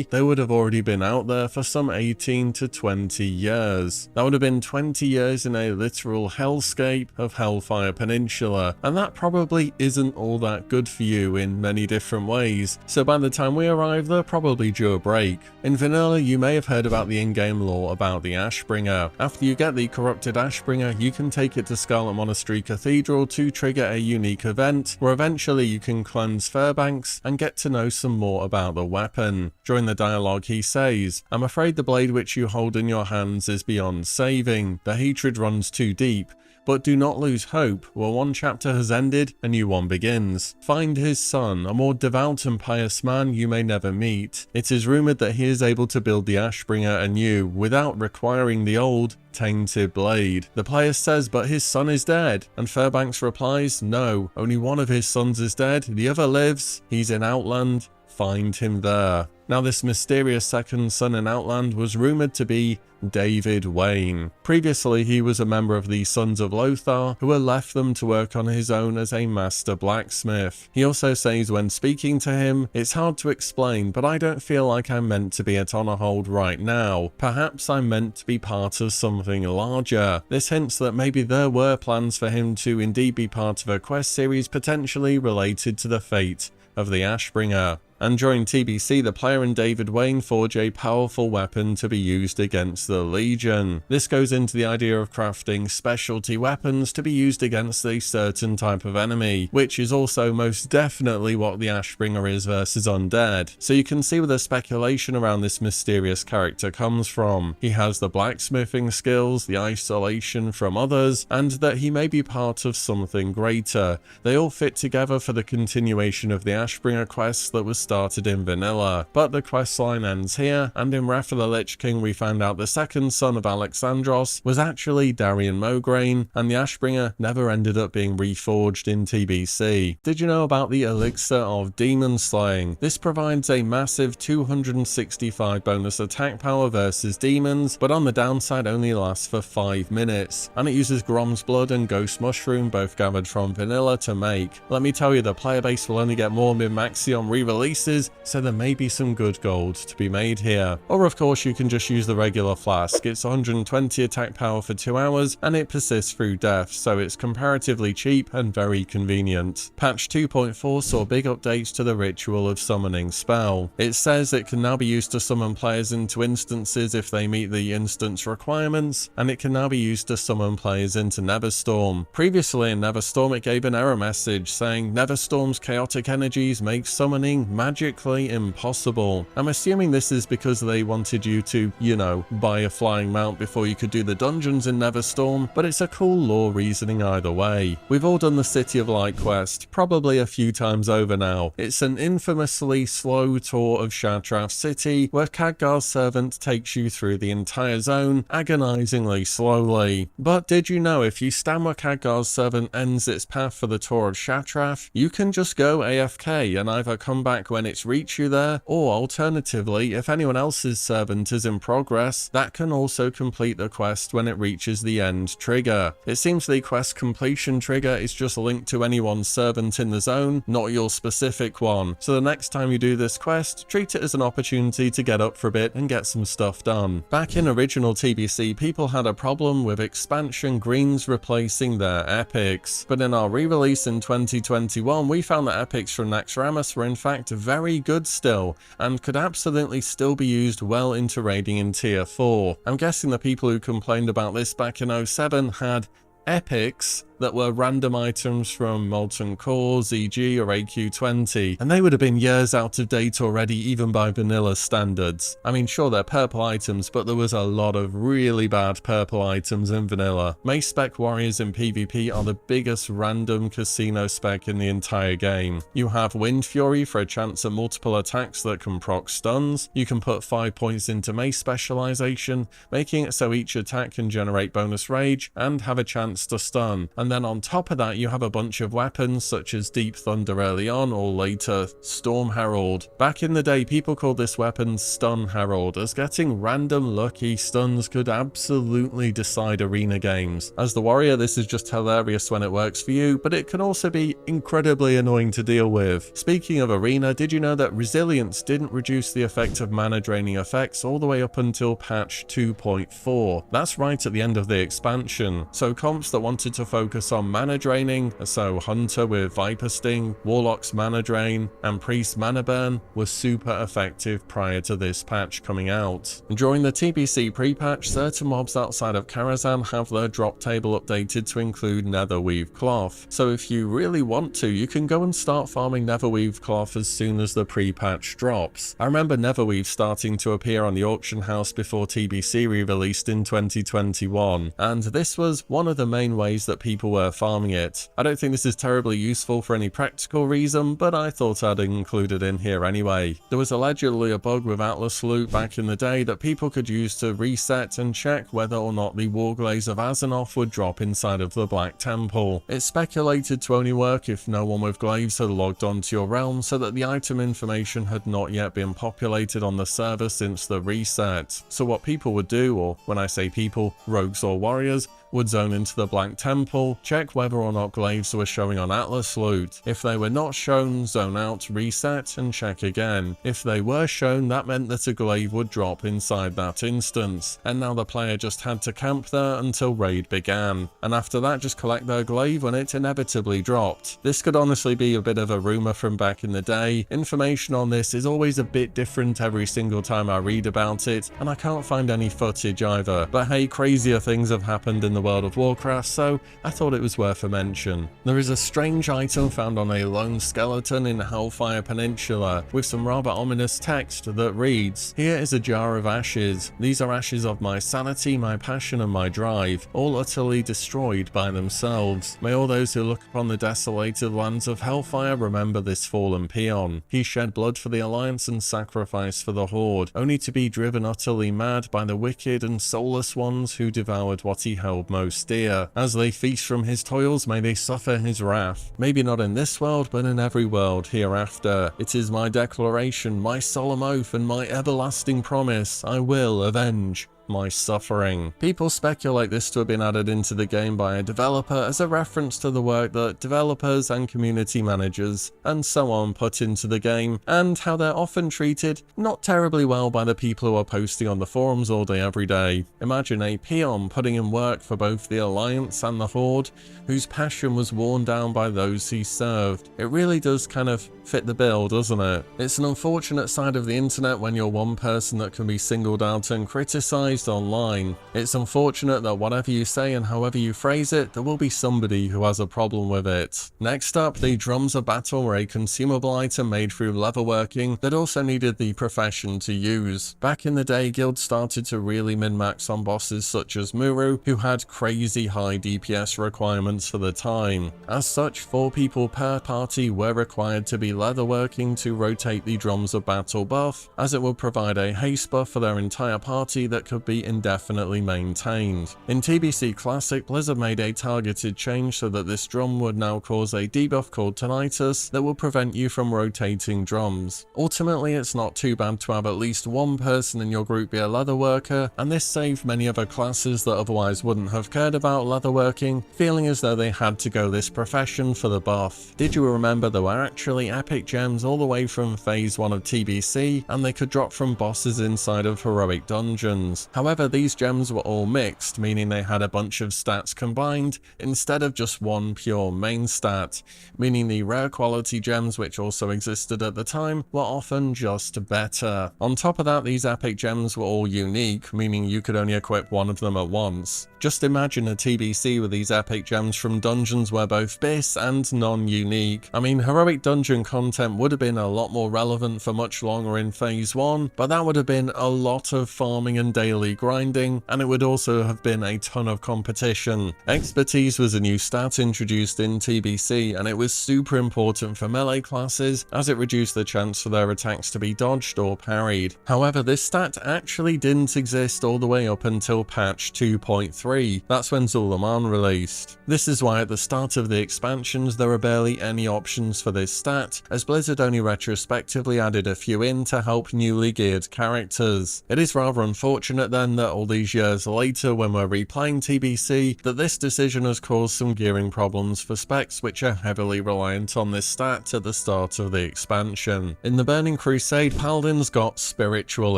they would have already been out there for some 18 to 20 years. That would have been 20 years in a literal hellscape of Hellfire Peninsula, and that probably isn't all that good for you in many different ways, so by the time we arrive they're probably due a break. In Vanilla, you may have heard about the in-game lore about the Ashbringer. After you get the corrupted Ashbringer, you can take it to Scarlet Monastery Cathedral to trigger a unique event, where eventually you can cleanse Fairbanks and get to know some more about the weapon. During the dialogue he says, "I'm afraid the blade which you hold in your hands is beyond saving. The hatred runs too deep. But do not lose hope, where one chapter has ended, a new one begins. Find his son, a more devout and pious man you may never meet. It is rumoured that he is able to build the Ashbringer anew, without requiring the old, tainted blade." The player says, "But his son is dead," and Fairbanks replies, "No, only one of his sons is dead, the other lives. He's in Outland. Find him there." Now, this mysterious second son in Outland was rumoured to be David Wayne. Previously, he was a member of the Sons of Lothar, who had left them to work on his own as a master blacksmith. He also says when speaking to him, "It's hard to explain, but I don't feel like I'm meant to be at Honor Hold right now. Perhaps I'm meant to be part of something larger." This hints that maybe there were plans for him to indeed be part of a quest series potentially related to the fate of the Ashbringer. and during TBC the player and David Wayne forge a powerful weapon to be used against the Legion. This goes into the idea of crafting specialty weapons to be used against a certain type of enemy, which is also most definitely what the Ashbringer is versus undead. So you can see where the speculation around this mysterious character comes from. He has the blacksmithing skills, the isolation from others, and that he may be part of something greater. They all fit together for the continuation of the Ashbringer quest that was started in vanilla. But the questline ends here, and in Wrath of the Lich King we found out the second son of Alexandros was actually Darian Mograine, and the Ashbringer never ended up being reforged in TBC. Did you know about the Elixir of Demon Slaying? This provides a massive 265 bonus attack power versus demons, but on the downside only lasts for 5 minutes, and it uses Grom's Blood and Ghost Mushroom, both gathered from vanilla, to make. Let me tell you, the player base will only get more min-maxi on re-releases, so there may be some good gold to be made here. Or of course you can just use the regular flask. It's 120 attack power for 2 hours, and it persists through death, so it's comparatively cheap and very convenient. Patch 2.4 saw big updates to the Ritual of Summoning spell. It says it can now be used to summon players into instances if they meet the instance requirements, and it can now be used to summon players into Neverstorm. Previously in Neverstorm it gave an error message saying Neverstorm's chaotic energies make summoning magically impossible. I'm assuming this is because they wanted you to, you know, buy a flying mount before you could do the dungeons in Neverstorm, but it's a cool lore reasoning either way. We've all done the City of Light quest, probably a few times over now. It's an infamously slow tour of Shatraf City, where Khadgar's servant takes you through the entire zone, agonizingly slowly. But did you know if you stand where Khadgar's servant ends its path for the tour of Shatraf, you can just go AFK and either come back when it's reached you there, or alternatively, if anyone else's servant is in progress, that can also complete the quest when it reaches the end trigger. It seems the quest completion trigger is just linked to anyone's servant in the zone, not your specific one. So the next time you do this quest, treat it as an opportunity to get up for a bit and get some stuff done. Back in original TBC, people had a problem with expansion greens replacing their epics, but in our re-release in 2021 we found that epics from Naxxramas were in fact very good still, and could absolutely still be used well into raiding in tier 4. I'm guessing the people who complained about this back in 07 had epics that were random items from Molten Core, ZG or AQ20, and they would have been years out of date already even by vanilla standards. I mean sure they're purple items, but there was a lot of really bad purple items in vanilla. Mace spec warriors in PvP are the biggest random casino spec in the entire game. You have Wind Fury for a chance at multiple attacks that can proc stuns. You can put 5 points into mace specialization, making it so each attack can generate bonus rage and have a chance to stun. And then on top of that you have a bunch of weapons such as Deep Thunder early on, or later Storm Herald. Back in the day people called this weapon Stun Herald, as getting random lucky stuns could absolutely decide arena games. As the warrior this is just hilarious when it works for you, but it can also be incredibly annoying to deal with. Speaking of arena, did you know that resilience didn't reduce the effect of mana draining effects all the way up until patch 2.4? That's right at the end of the expansion. So comps that wanted to focus on mana draining, so Hunter with Viper Sting, Warlock's mana drain, and Priest mana burn, were super effective prior to this patch coming out. During the TBC pre-patch, certain mobs outside of Karazhan have their drop table updated to include Netherweave Cloth, so if you really want to, you can go and start farming Netherweave Cloth as soon as the pre-patch drops. I remember Netherweave starting to appear on the auction house before TBC re-released in 2021, and this was one of the main ways that people were farming it. I don't think this is terribly useful for any practical reason, but I thought I'd include it in here anyway. There was allegedly a bug with Atlas loot back in the day that people could use to reset and check whether or not the Warglaze of Azzinoth would drop inside of the Black Temple. It's speculated to only work if no one with glaives had logged onto your realm, so that the item information had not yet been populated on the server since the reset. So what people would do, or when I say people, rogues or warriors, would zone into the Black Temple, check whether or not glaives were showing on Atlas loot. If they were not shown, zone out, reset, and check again. If they were shown, that meant that a glaive would drop inside that instance, and now the player just had to camp there until raid began, and after that just collect their glaive when it inevitably dropped. This could honestly be a bit of a rumor from back in the day. Information on this is always a bit different every single time I read about it, and I can't find any footage either. But hey, crazier things have happened in the world of Warcraft, so I thought it was worth a mention. There is a strange item found on a lone skeleton in Hellfire Peninsula with some rather ominous text that reads, "Here is a jar of ashes. These are ashes of my sanity, my passion, and my drive, all utterly destroyed by themselves. May all those who look upon the desolated lands of Hellfire remember this fallen peon. He shed blood for the Alliance and sacrifice for the Horde, only to be driven utterly mad by the wicked and soulless ones who devoured what he held most dear. As they feast from his toils, may they suffer his wrath. Maybe not in this world, but in every world hereafter. It is my declaration, my solemn oath, and my everlasting promise. I will avenge my suffering." People speculate this to have been added into the game by a developer as a reference to the work that developers and community managers and so on put into the game, and how they're often treated not terribly well by the people who are posting on the forums all day every day. Imagine a peon putting in work for both the Alliance and the Horde, whose passion was worn down by those he served. It really does kind of fit the bill, doesn't it? It's an unfortunate side of the internet when you're one person that can be singled out and criticized online. It's unfortunate that whatever you say and however you phrase it, there will be somebody who has a problem with it. Next up, the Drums of Battle were a consumable item made through leatherworking that also needed the profession to use. Back in the day, guilds started to really min-max on bosses such as Muru, who had crazy high DPS requirements for the time. As such, 4 people per party were required to be leatherworking to rotate the Drums of Battle buff, as it would provide a haste buff for their entire party that could be indefinitely maintained. In TBC Classic, Blizzard made a targeted change so that this drum would now cause a debuff called Tinnitus that will prevent you from rotating drums. Ultimately, it's not too bad to have at least one person in your group be a leatherworker, and this saved many other classes that otherwise wouldn't have cared about leatherworking, feeling as though they had to go this profession for the buff. Did you remember there were actually epic gems all the way from phase 1 of TBC, and they could drop from bosses inside of heroic dungeons? However, these gems were all mixed, meaning they had a bunch of stats combined instead of just one pure main stat, meaning the rare quality gems which also existed at the time were often just better. On top of that, these epic gems were all unique, meaning you could only equip one of them at once. Just imagine a TBC with these epic gems from dungeons where both bis and non-unique. I mean, heroic dungeon content would have been a lot more relevant for much longer in phase 1, but that would have been a lot of farming and daily grinding, and it would also have been a ton of competition. Expertise was a new stat introduced in TBC, and it was super important for melee classes as it reduced the chance for their attacks to be dodged or parried. However, this stat actually didn't exist all the way up until patch 2.3. That's when Zul'Aman released. This is why at the start of the expansions there are barely any options for this stat, as Blizzard only retrospectively added a few in to help newly geared characters. It is rather unfortunate then that all these years later, when we're replaying TBC, that this decision has caused some gearing problems for specs which are heavily reliant on this stat at the start of the expansion. In the Burning Crusade, Paladins got Spiritual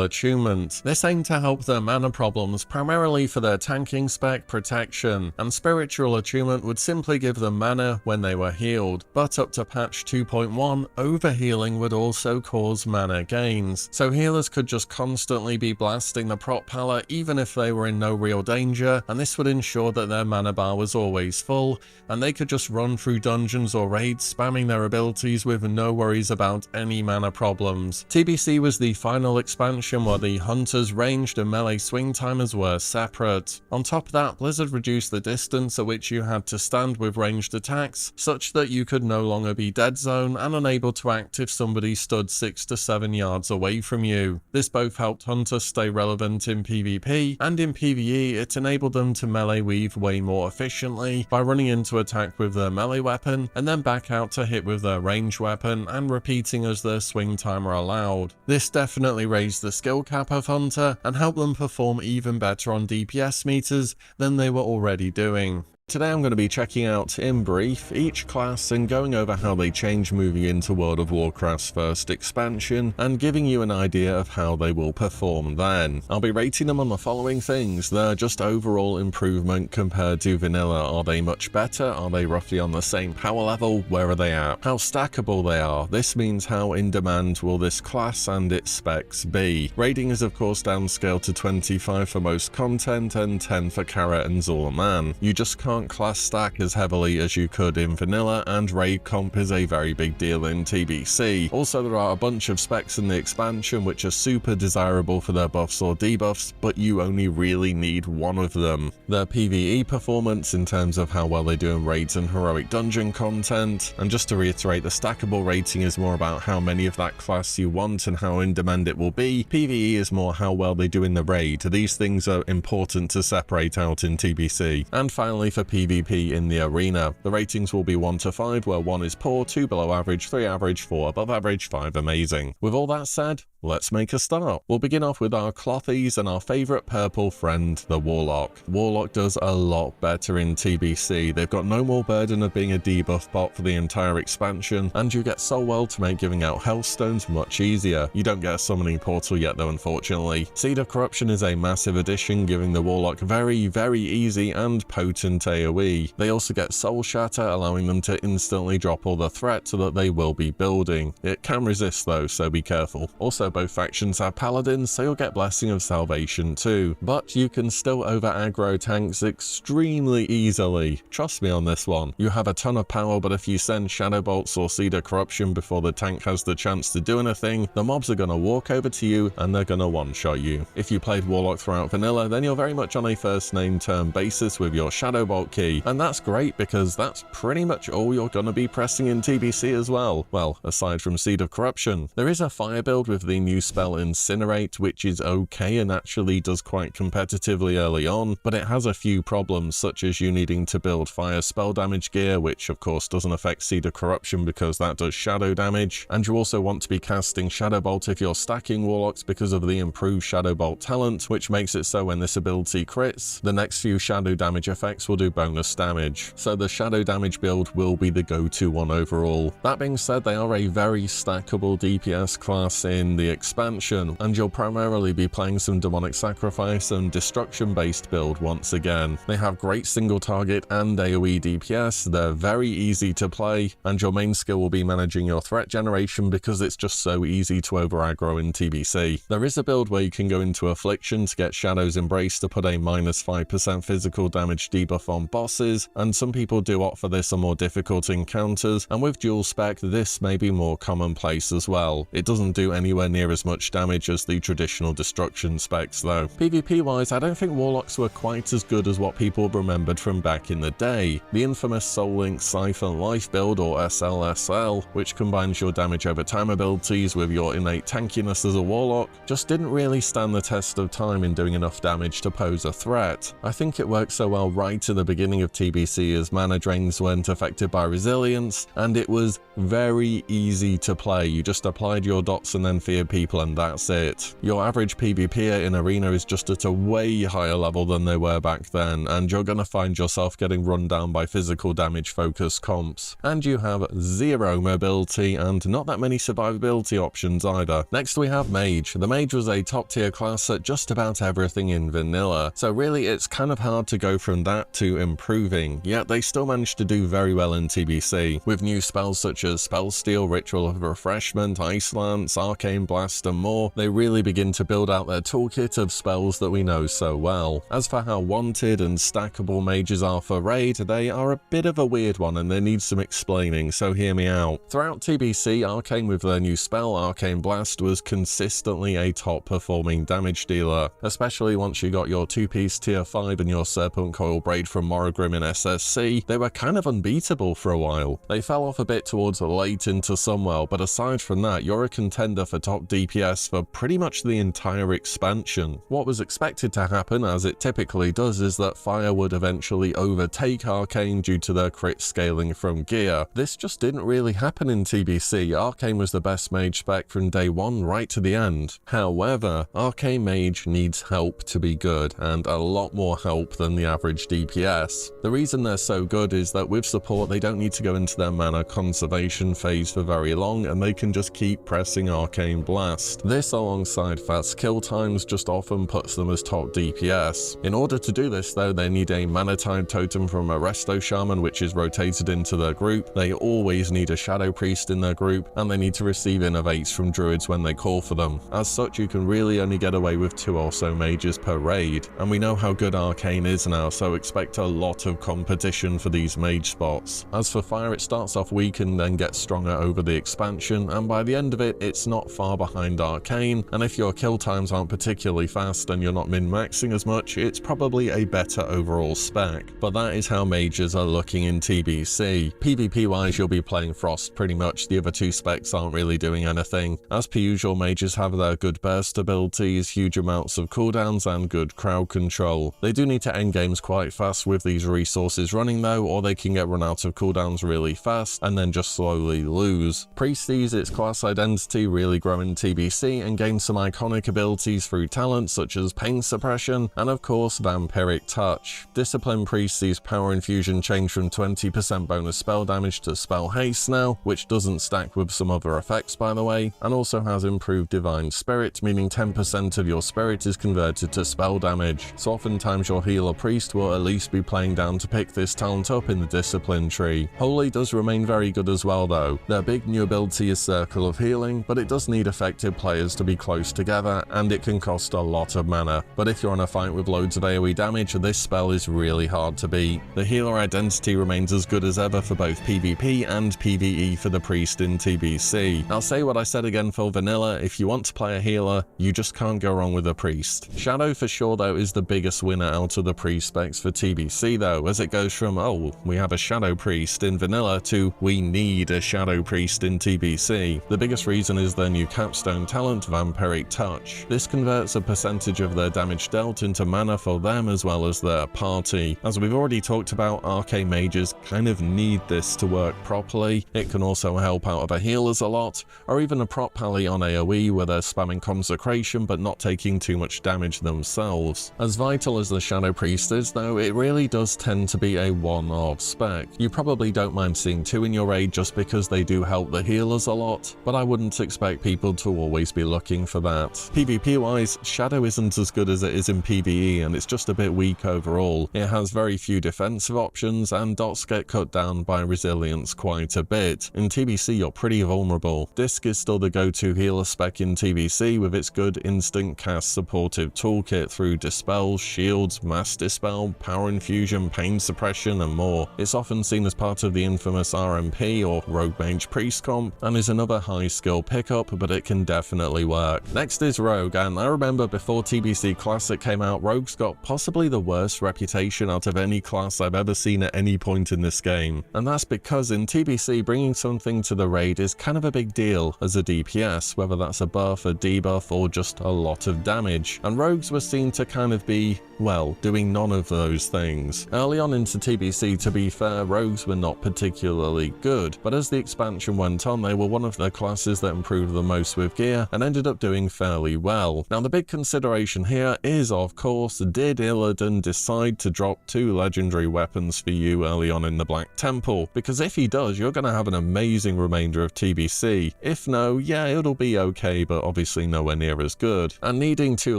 Attunement. This aimed to help their mana problems, primarily for their tanking spec protection, and Spiritual Attunement would simply give them mana when they were healed. But up to patch 2.1, overhealing would also cause mana gains, so healers could just constantly be blasting the prop palette even if they were in no real danger, and this would ensure that their mana bar was always full, and they could just run through dungeons or raids spamming their abilities with no worries about any mana problems. TBC was the final expansion where the hunters, ranged and melee swing timers were separate. On top of that, Blizzard reduced the distance at which you had to stand with ranged attacks, such that you could no longer be dead zone and unable to act if somebody stood 6 to 7 yards away from you. This both helped hunters stay relevant in PvP, and in PvE it enabled them to melee weave way more efficiently by running into attack with their melee weapon and then back out to hit with their range weapon and repeating as their swing timer allowed. This definitely raised the skill cap of Hunter and helped them perform even better on DPS meters than they were already doing. Today I'm going to be checking out, in brief, each class and going over how they change moving into World of Warcraft's first expansion and giving you an idea of how they will perform then. I'll be rating them on the following things: their just overall improvement compared to vanilla. Are they much better? Are they roughly on the same power level? Where are they at? How stackable they are. This means how in demand will this class and its specs be. Rating is of course downscaled to 25 for most content and 10 for Carrot and Zulaman. You just can't class stack as heavily as you could in vanilla, and raid comp is a very big deal in TBC. Also, there are a bunch of specs in the expansion which are super desirable for their buffs or debuffs, but you only really need one of them. Their PvE performance in terms of how well they do in raids and heroic dungeon content, and just to reiterate, the stackable rating is more about how many of that class you want and how in demand it will be. PvE is more how well they do in the raid. These things are important to separate out in TBC. And finally, for PvP in the arena, the ratings will be 1 to 5, where 1 is poor, 2 below average, 3 average, 4 above average, 5 amazing. With all that said, let's make a start. We'll begin off with our clothies and our favourite purple friend, the Warlock. Warlock does a lot better in TBC. They've got no more burden of being a debuff bot for the entire expansion, and you get Soul Well to make giving out health stones much easier. You don't get a summoning portal yet though, unfortunately. Seed of Corruption is a massive addition, giving the Warlock very easy and potent AoE. They also get Soul Shatter, allowing them to instantly drop all the threat so that they will be building. It can resist though, so be careful. Also, both factions have Paladins, so you'll get Blessing of Salvation too, but you can still over aggro tanks extremely easily. Trust me on this one. You have a ton of power, but if you send Shadow Bolts or Seed of Corruption before the tank has the chance to do anything, the mobs are gonna walk over to you and they're gonna one-shot you. If you played Warlock throughout vanilla, then you're very much on a first name term basis with your Shadow Bolt key, and that's great because that's pretty much all you're gonna be pressing in TBC as well. Well, aside from Seed of Corruption. There is a fire build with the new spell Incinerate, which is okay and actually does quite competitively early on, but it has a few problems, such as you needing to build fire spell damage gear, which of course doesn't affect Seed of Corruption because that does shadow damage, and you also want to be casting Shadow Bolt if you're stacking Warlocks because of the improved Shadow Bolt talent, which makes it so when this ability crits, the next few shadow damage effects will do bonus damage. So the shadow damage build will be the go-to one overall. That being said, they are a very stackable DPS class in the expansion, and you'll primarily be playing some Demonic Sacrifice and Destruction based build once again. They have great single target and AoE DPS, they're very easy to play, and your main skill will be managing your threat generation because it's just so easy to over aggro in TBC. There is a build where you can go into Affliction to get Shadow's Embrace to put a -5% physical damage debuff on bosses, and some people do opt for this on more difficult encounters, and with dual spec this may be more commonplace as well. It doesn't do anywhere near as much damage as the traditional destruction specs though. PvP wise, I don't think Warlocks were quite as good as what people remembered from back in the day. The infamous Soul Link Siphon Life build, or SLSL, which combines your damage over time abilities with your innate tankiness as a Warlock, just didn't really stand the test of time in doing enough damage to pose a threat. I think it worked so well right in the beginning of TBC as mana drains weren't affected by resilience, and it was very easy to play. You just applied your dots and then feared people, and that's it. Your average PvPer in Arena is just at a way higher level than they were back then, and you're gonna find yourself getting run down by physical damage focused comps. And you have zero mobility and not that many survivability options either. Next we have Mage. The Mage was a top tier class at just about everything in vanilla, so really it's kind of hard to go from that to improving, yet they still managed to do very well in TBC. With new spells such as Spell Steal, Ritual of Refreshment, Ice Lance, Arcane Blast and more, they really begin to build out their toolkit of spells that we know so well. As for how wanted and stackable mages are for raid, they are a bit of a weird one and they need some explaining, so hear me out. Throughout TBC, Arcane with their new spell, Arcane Blast, was consistently a top performing damage dealer, especially once you got your 2-piece tier 5 and your Serpent Coil Braid from Morrogrim in SSC. They were kind of unbeatable for a while. They fell off a bit towards late into Sunwell, but aside from that, you're a contender for top top DPS for pretty much the entire expansion. What was expected to happen, as it typically does, is that Fire would eventually overtake Arcane due to their crit scaling from gear. This just didn't really happen in TBC. Arcane was the best mage spec from day one right to the end. However, Arcane mage needs help to be good, and a lot more help than the average DPS. The reason they're so good is that with support they don't need to go into their mana conservation phase for very long, and they can just keep pressing Arcane Blast. This alongside fast kill times just often puts them as top DPS. In order to do this though, they need a mana tide totem from a resto shaman which is rotated into their group, they always need a shadow priest in their group, and they need to receive innovates from druids when they call for them. As such, you can really only get away with 2 or so mages per raid, and we know how good Arcane is now, so expect a lot of competition for these mage spots. As for Fire, it starts off weak and then gets stronger over the expansion, and by the end of it, it's not far behind Arcane, and if your kill times aren't particularly fast and you're not min-maxing as much, it's probably a better overall spec. But that is how mages are looking in TBC. PvP wise, you'll be playing Frost pretty much, the other 2 specs aren't really doing anything. As per usual, mages have their good burst abilities, huge amounts of cooldowns, and good crowd control. They do need to end games quite fast with these resources running though, or they can get run out of cooldowns really fast and then just slowly lose. Priest sees its class identity really grow in TBC and gain some iconic abilities through talents such as pain suppression and of course vampiric touch. Discipline Priest sees power infusion change from 20% bonus spell damage to spell haste now, which doesn't stack with some other effects by the way, and also has improved divine spirit, meaning 10% of your spirit is converted to spell damage. So oftentimes your healer priest will at least be playing down to pick this talent up in the discipline tree. Holy does remain very good as well though. Their big new ability is Circle of Healing, but it does need effective players to be close together, and it can cost a lot of mana. But if you're on a fight with loads of AoE damage, this spell is really hard to beat. The healer identity remains as good as ever for both PvP and PvE for the priest in TBC. I'll say what I said again for vanilla, if you want to play a healer, you just can't go wrong with a priest. Shadow for sure though is the biggest winner out of the priest specs for TBC though, as it goes from, oh, we have a shadow priest in vanilla to we need a shadow priest in TBC. The biggest reason is their new capstone talent, Vampiric Touch. This converts a percentage of their damage dealt into mana for them as well as their party. As we've already talked about, arcane mages kind of need this to work properly. It can also help out other healers a lot, or even a prop pally on AoE where they're spamming consecration but not taking too much damage themselves. As vital as the shadow priest is though, it really does tend to be a one-off spec. You probably don't mind seeing 2 in your raid just because they do help the healers a lot, but I wouldn't expect people to always be looking for that. PvP wise, Shadow isn't as good as it is in PvE, and it's just a bit weak overall. It has very few defensive options, and dots get cut down by resilience quite a bit. In TBC you're pretty vulnerable. Disc is still the go-to healer spec in TBC with its good instant cast supportive toolkit through Dispel, Shields, Mass Dispel, Power Infusion, Pain Suppression and more. It's often seen as part of the infamous RMP or Rogue Mage Priest comp, and is another high skill pickup, but it can definitely work. Next is Rogue, and I remember before TBC Classic came out, Rogue's got possibly the worst reputation out of any class I've ever seen at any point in this game. And that's because in TBC, bringing something to the raid is kind of a big deal as a DPS, whether that's a buff, a debuff, or just a lot of damage. And Rogues were seen to kind of be, well, doing none of those things. Early on into TBC, to be fair, Rogues were not particularly good, but as the expansion went on, they were one of the classes that improved the most with gear and ended up doing fairly well. Now the big consideration here is, of course, did Illidan decide to drop 2 legendary weapons for you early on in the Black Temple? Because if he does, you're going to have an amazing remainder of TBC. If no, yeah, it'll be okay, but obviously nowhere near as good. And needing 2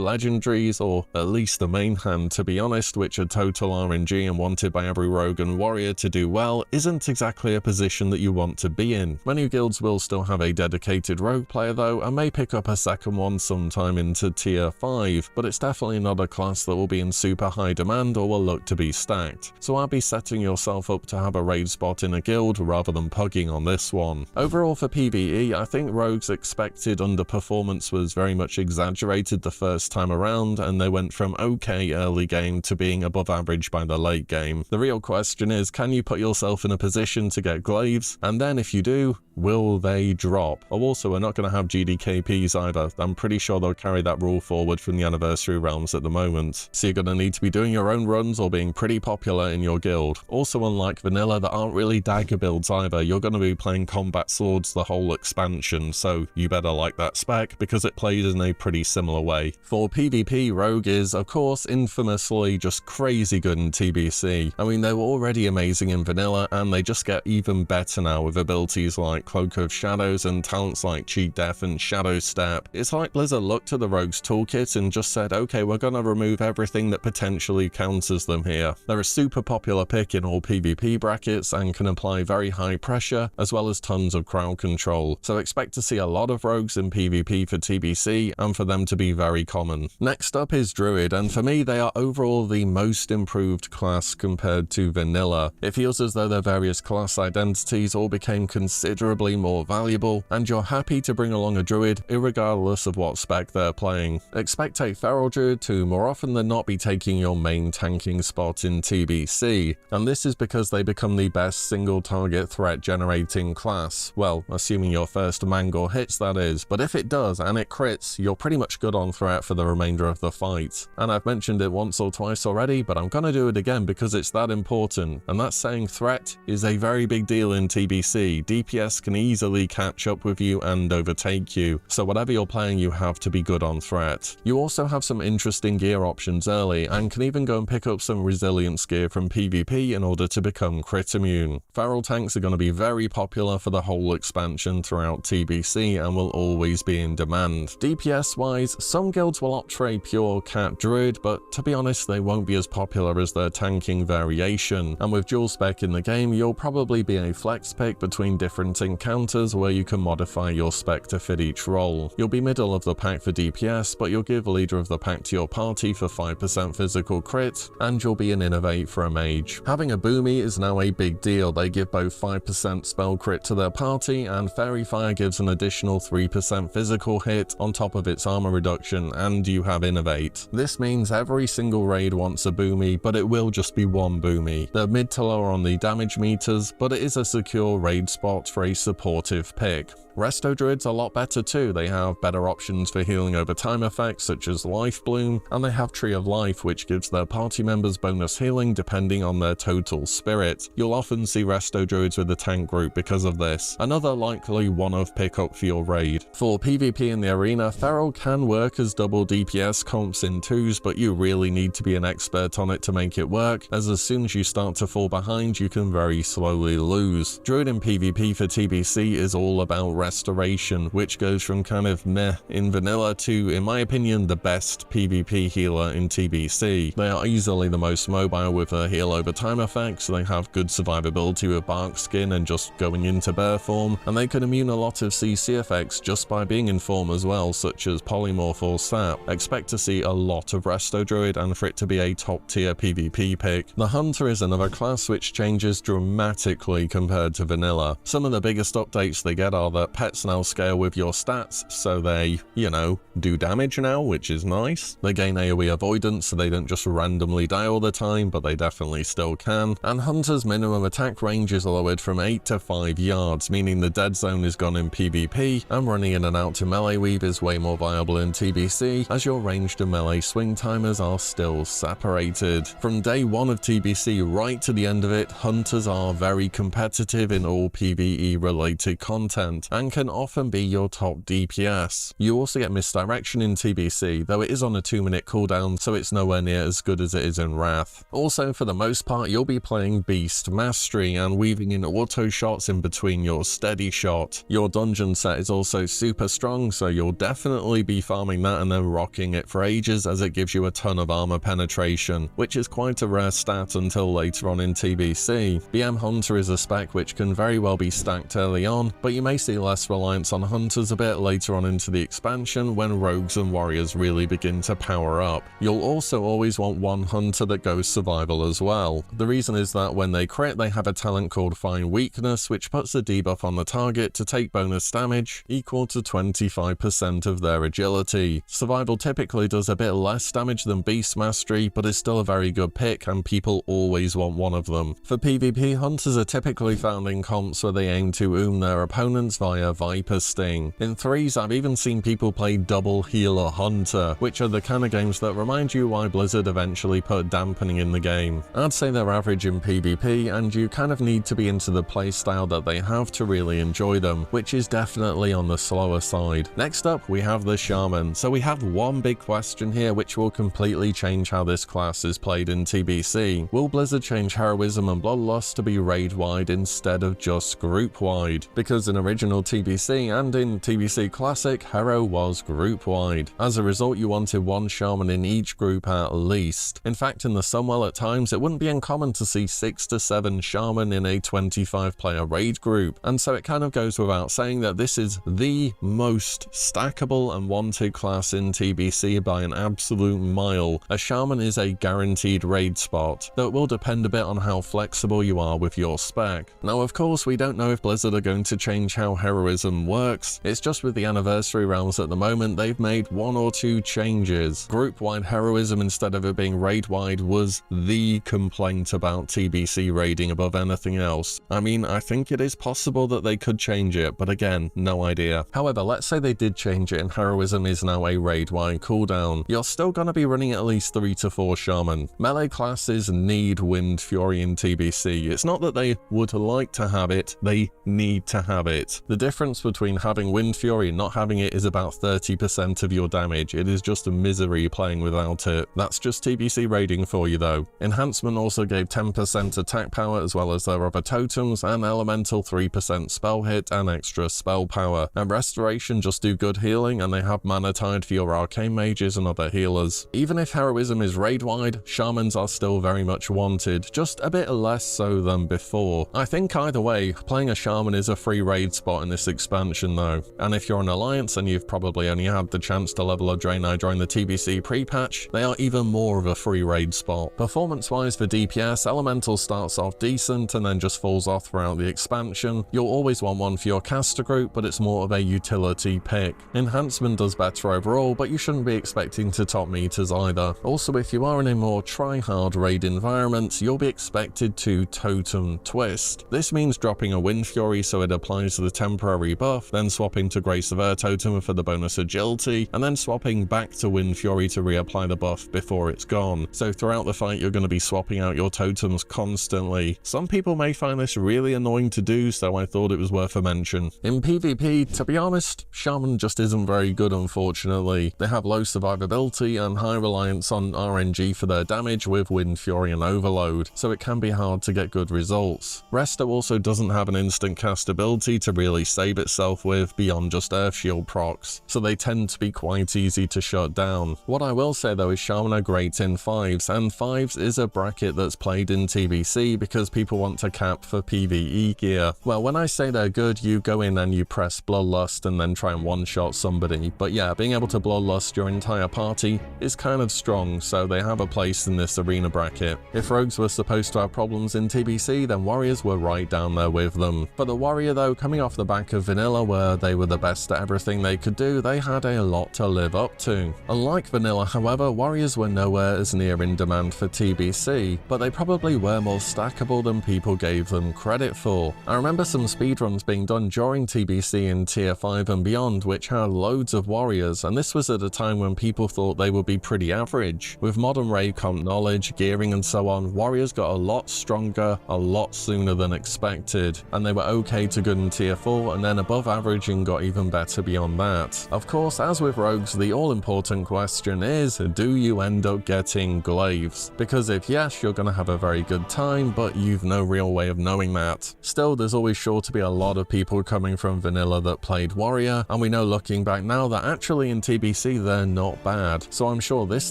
legendaries, or at least the main hand to be honest, which are total RNG and wanted by every rogue and warrior to do well, isn't exactly a position that you want to be in. Many guilds will still have a dedicated rogue player though, and may pick up a second one sometime into tier 5, but it's definitely not a class that will be in super high demand or will look to be stacked. So I'll be setting yourself up to have a raid spot in a guild rather than pugging on this one. Overall for PvE, I think Rogue's expected underperformance was very much exaggerated the first time around, and they went from okay early game to being above average by the late game. The real question is, can you put yourself in a position to get glaives? And then if you do, will they drop? Oh, also, we're not going to have GDKPs either. I'm pretty sure they'll carry that rule forward from the anniversary realms at the moment. So you're going to need to be doing your own runs or being pretty popular in your guild. Also, unlike vanilla, there aren't really dagger builds either. You're going to be playing combat swords the whole expansion, so you better like that spec because it plays in a pretty similar way. For PvP, Rogue is, of course, infamously just crazy good in TBC. I mean, they were already amazing in vanilla, and they just get even better now with abilities like Cloak of Shadows and talents like Cheat Death and Shadow Step. It's like Blizzard looked at the Rogue's toolkit and just said, okay, we're gonna remove everything that potentially counters them here. They're a super popular pick in all PvP brackets and can apply very high pressure as well as tons of crowd control, so expect to see a lot of Rogues in PvP for TBC and for them to be very common. Next up is Druid, and for me they are overall the most improved class compared to vanilla. It feels as though their various class identities all became considerably more valuable, and you're happy to bring along a Druid irregardless of what spec they're playing. Expect a Feral Druid to more often than not be taking your main tanking spot in TBC, and this is because they become the best single target threat generating class. Well, assuming your first Mangor hits, that is, but if it does and it crits, you're pretty much good on threat for the remainder of the fight. And I've mentioned it once or twice already, but I'm gonna do it again because it's that important, and that's saying threat is a very big deal in TBC. DPS can easily catch up with you and overtake you, so whatever you're playing you have to be good on threat. You also have some interesting gear options early, and can even go and pick up some resilience gear from PvP in order to become crit immune. Feral tanks are going to be very popular for the whole expansion throughout TBC and will always be in demand. DPS wise, some guilds will opt for a pure cat druid, but to be honest they won't be as popular as their tanking variation, and with dual spec in the game you'll probably be a flex pick between different encounters where you can modify your spec to fit each role. You'll be middle of the pack for DPS, but you'll give leader of the pack to your party for 5% physical crit, and you'll be an innovate for a mage. Having a Boomy is now a big deal. They give both 5% spell crit to their party, and Fairy Fire gives an additional 3% physical hit on top of its armor reduction, and you have innovate. This means every single raid wants a Boomy, but it will just be one Boomy. They're mid to lower on the damage meters, but it is a secure raid spot for a supportive pick. Resto Druids are a lot better too. They have better options for healing over time effects such as Life Bloom, and they have Tree of Life which gives their party members bonus healing depending on their total spirit. You'll often see Resto Druids with the tank group because of this, another likely one-off pickup for your raid. For PvP in the arena, Feral can work as double DPS comps in twos, but you really need to be an expert on it to make it work, as soon as you start to fall behind you can very slowly lose. Druid in PvP for TBC is all about restoration, which goes from kind of meh in vanilla to, in my opinion, the best PvP healer in TBC. They are easily the most mobile with their heal over time effects, they have good survivability with bark skin and just going into bear form, and they can immune a lot of CC effects just by being in form as well, such as polymorph or sap. Expect to see a lot of Resto Druid and for it to be a top tier PvP pick. The Hunter is another class which changes dramatically compared to vanilla. Some of the biggest updates they get are that pets now scale with your stats, so they, you know, do damage now, which is nice. They gain AoE avoidance, so they don't just randomly die all the time, but they definitely still can. And Hunter's minimum attack range is lowered from 8 to 5 yards, meaning the dead zone is gone in PvP, and running in and out to melee weave is way more viable in TBC, as your ranged and melee swing timers are still separated. From day one of TBC right to the end of it, Hunters are very competitive in all PvE related content, and can often be your top DPS. You also get misdirection in TBC, though it is on a 2-minute cooldown, so it's nowhere near as good as it is in Wrath. Also, for the most part, you'll be playing Beast Mastery and weaving in auto shots in between your steady shot. Your dungeon set is also super strong, so you'll definitely be farming that and then rocking it for ages, as it gives you a ton of armor penetration, which is quite a rare stat until later on in TBC. BM Hunter is a spec which can very well be stacked early on, but you may see less reliance on Hunters a bit later on into the expansion when Rogues and Warriors really begin to power up. You'll also always want one Hunter that goes survival as well. The reason is that when they crit, they have a talent called Find Weakness, which puts a debuff on the target to take bonus damage equal to 25% of their agility. Survival typically does a bit less damage than Beast Mastery, but is still a very good pick, and people always want one of them. For PvP, Hunters are typically found in comps where they aim to their opponents via Viper Sting. anything. In 3s, I've even seen people play Double Healer Hunter, which are the kind of games that remind you why Blizzard eventually put dampening in the game. I'd say they're average in PvP, and you kind of need to be into the playstyle that they have to really enjoy them, which is definitely on the slower side. Next up, we have the Shaman. So we have one big question here which will completely change how this class is played in TBC. Will Blizzard change Heroism and Bloodlust to be raid-wide instead of just group-wide? Because in original TBC and in TBC Classic, Hero was group-wide. As a result, you wanted one Shaman in each group at least. In fact, in the Sunwell at times, it wouldn't be uncommon to see 6 to 7 Shaman in a 25-player raid group, and so it kind of goes without saying that this is the most stackable and wanted class in TBC by an absolute mile. A Shaman is a guaranteed raid spot, though it will depend a bit on how flexible you are with your spec. Now of course we don't know if Blizzard are going to change how Heroism works. It's just with the Anniversary Realms at the moment they've made 1 or 2 changes. Group-wide Heroism instead of it being raid-wide was the complaint about TBC raiding above anything else. I mean, I think it is possible that they could change it, but again, no idea. However, let's say they did change it and Heroism is now a raid-wide cooldown. You're still gonna be running at least 3 to 4 Shaman. Melee classes need Wind Fury in TBC. It's not that they would like to have it, they need to have it. The difference between having Wind Fury and not having it is about 30% of your damage. It is just a misery playing without it. That's just TBC raiding for you though. Enhancement also gave 10% attack power as well as their other totems, and Elemental 3% spell hit and extra spell power. And Restoration just do good healing, and they have Mana Tide for your Arcane Mages and other healers. Even if Heroism is raid-wide, Shamans are still very much wanted, just a bit less so than before. I think either way, playing a Shaman is a free raid spot in this expansion though, and if you're an Alliance and you've probably only had the chance to level a Draenei during the TBC pre-patch, they are even more of a free raid spot. Performance-wise for DPS, Elemental starts off decent and then just falls off throughout the expansion. You'll always want one for your caster group, but it's more of a utility pick. Enhancement does better overall, but you shouldn't be expecting to top meters either. Also, if you are in a more try-hard raid environment, you'll be expected to Totem Twist. This means dropping a Wind Fury so it applies the temporary buff, then swapping to Grace of Air Totem for the bonus agility, and then swapping back to Wind Fury to reapply the buff before it's gone. So throughout the fight you're going to be swapping out your totems constantly. Some people may find this really annoying to do, so I thought it was worth a mention. In PvP, to be honest, Shaman just isn't very good unfortunately. They have low survivability and high reliance on RNG for their damage with Wind Fury and Overload, so it can be hard to get good results. Resto also doesn't have an instant cast ability to really save itself with beyond just Earth Shield procs, so they tend to be quite easy to shut down. What I will say though is Shaman are great in 5s, and 5s is a bracket that's played in TBC because people want to cap for PvE gear. Well, when I say they're good, you go in and you press Bloodlust and then try and one-shot somebody, but yeah, being able to Bloodlust your entire party is kind of strong, so they have a place in this arena bracket. If Rogues were supposed to have problems in TBC, then Warriors were right down there with them. But the Warrior though, coming off the back of Vanilla where they were the best at everything they could do, they had a lot to live up to. Unlike Vanilla, however, Warriors were nowhere as near in demand for TBC, but they probably were more stackable than people gave them credit for. I remember some speedruns being done during TBC in Tier 5 and beyond which had loads of Warriors, and this was at a time when people thought they would be pretty average. With modern raid comp knowledge, gearing and so on, Warriors got a lot stronger a lot sooner than expected, and they were okay to good in Tier 4 and then above average and got even better beyond that. Of course, as with Rogues, the all-important question is, do you end up getting glaives? Because if yes, you're gonna have a very good time, but you've no real way of knowing that. Still, there's always sure to be a lot of people coming from Vanilla that played Warrior, and we know looking back now that actually in TBC they're not bad. So I'm sure this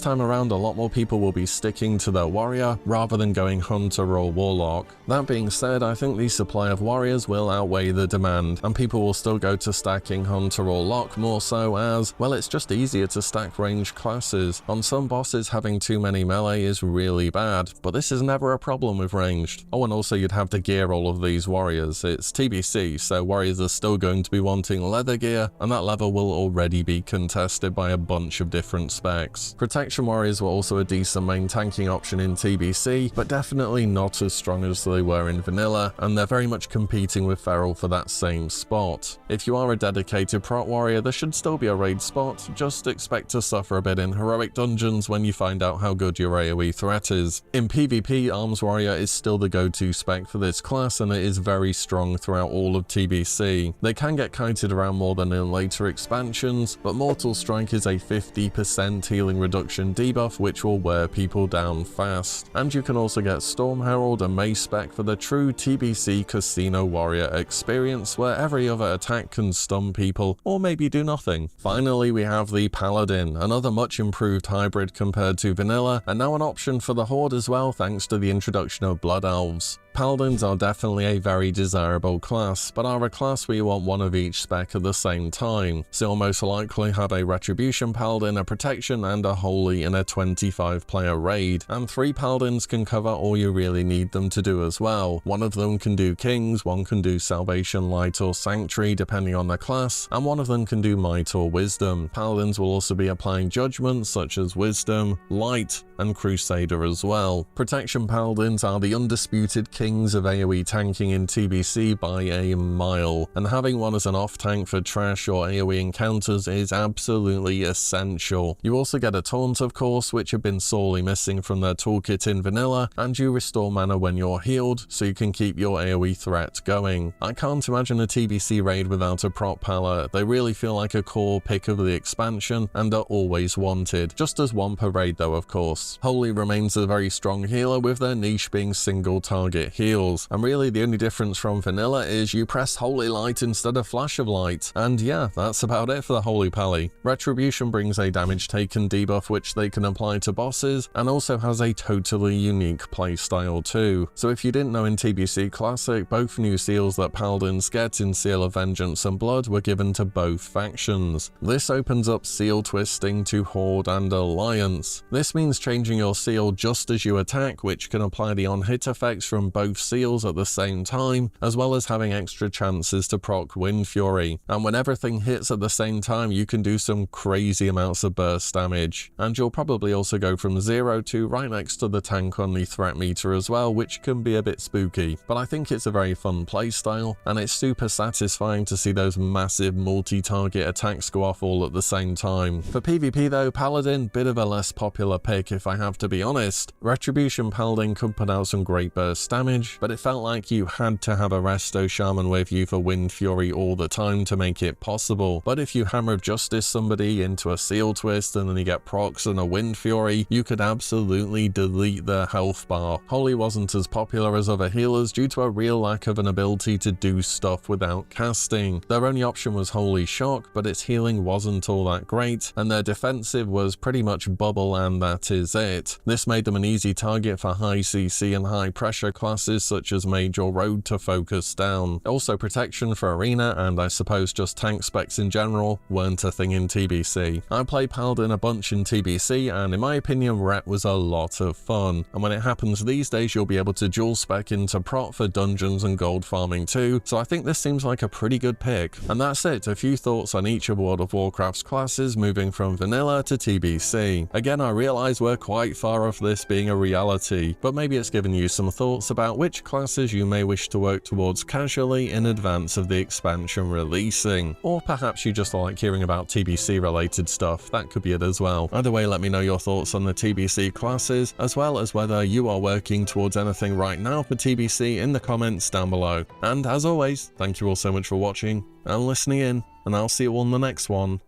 time around a lot more people will be sticking to their Warrior rather than going Hunter or Warlock. That being said, I think the supply of Warriors will outweigh the demand, and people will still go to stacking Hunter or Lock more so as, well, it's just easier to stack ranged classes. On some bosses, having too many melee is really bad, but this is never a problem with ranged. Oh, and also you'd have to gear all of these Warriors. It's TBC, so Warriors are still going to be wanting leather gear, and that level will already be contested by a bunch of different specs. Protection Warriors were also a decent main tanking option in TBC, but definitely not as strong as they were in Vanilla, and they're very much competing with Feral for that same spot. If you you are a dedicated prot warrior, there should still be a raid spot, just expect to suffer a bit in heroic dungeons when you find out how good your AoE threat is. In PvP, Arms Warrior is still the go-to spec for this class, and it is very strong throughout all of TBC. They can get kited around more than in later expansions, but Mortal Strike is a 50% healing reduction debuff which will wear people down fast. And you can also get Storm Herald and Mace spec for the true TBC Casino Warrior experience, where every other attack can stun people or maybe do nothing. Finally, we have the Paladin, another much improved hybrid compared to vanilla, and now an option for the Horde as well thanks to the introduction of Blood Elves. Paladins are definitely a very desirable class, but are a class where you want one of each spec at the same time, so you'll most likely have a Retribution Paladin, a Protection, and a Holy in a 25-player raid, and 3 Paladins can cover all you really need them to do as well. One of them can do Kings, one can do Salvation, Light, or Sanctuary depending on the class, and one of them can do Might or Wisdom. Paladins will also be applying judgments such as Wisdom, Light, and Crusader as well. Protection Paladins are the undisputed kings of AoE tanking in TBC by a mile, and having one as an off-tank for trash or AoE encounters is absolutely essential. You also get a Taunt, of course, which have been sorely missing from their toolkit in vanilla, and you restore mana when you're healed, so you can keep your AoE threat going. I can't imagine a TBC raid without a prot pala. They really feel like a core pick of the expansion, and are always wanted, just as one per raid though, of course. Holy remains a very strong healer, with their niche being single target heals, and really the only difference from vanilla is you press Holy Light instead of Flash of Light, and yeah, that's about it for the Holy Pally. Retribution brings a damage taken debuff which they can apply to bosses, and also has a totally unique playstyle too. So if you didn't know, in TBC Classic, both new seals that Paladins get in Seal of Vengeance and Blood were given to both factions. This opens up seal twisting to Horde and Alliance. This means changing your seal just as you attack, which can apply the on-hit effects from both seals at the same time, as well as having extra chances to proc Wind Fury. And when everything hits at the same time, you can do some crazy amounts of burst damage. And you'll probably also go from 0 to right next to the tank on the threat meter as well, which can be a bit spooky. But I think it's a very fun playstyle, and it's super satisfying to see those massive multi-target attacks go off all at the same time. For PvP though, Paladin, bit of a less popular pick if I have to be honest. Retribution Paladin could put out some great burst damage, but it felt like you had to have a Resto Shaman with you for Wind Fury all the time to make it possible. But if you Hammer of Justice somebody into a Seal Twist and then you get procs and a Wind Fury, you could absolutely delete their health bar. Holy wasn't as popular as other healers due to a real lack of an ability to do stuff without casting. Their only option was Holy Shock, but its healing wasn't all that great, and their defensive was pretty much bubble, and that is it. This made them an easy target for high CC and high pressure classes such as Mage or Road to focus down. Also, protection for Arena, and I suppose just tank specs in general, weren't a thing in TBC. I play Paladin a bunch in TBC, and in my opinion Ret was a lot of fun, and when it happens these days you'll be able to dual spec into prot for dungeons and gold farming too, so I think this seems like a pretty good pick. And that's it, a few thoughts on each of World of Warcraft's classes moving from vanilla to TBC. Again, I realise we're quite far off this being a reality, but maybe it's given you some thoughts about which classes you may wish to work towards casually in advance of the expansion releasing. Or perhaps you just like hearing about TBC related stuff, that could be it as well. Either way, let me know your thoughts on the TBC classes, as well as whether you are working towards anything right now for TBC in the comments down below. And as always, thank you all so much for watching and listening in, and I'll see you on the next one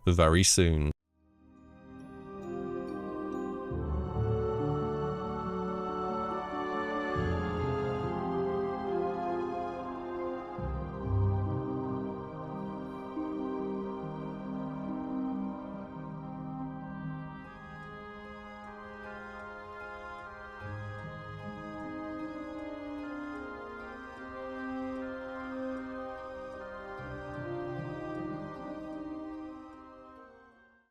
very soon.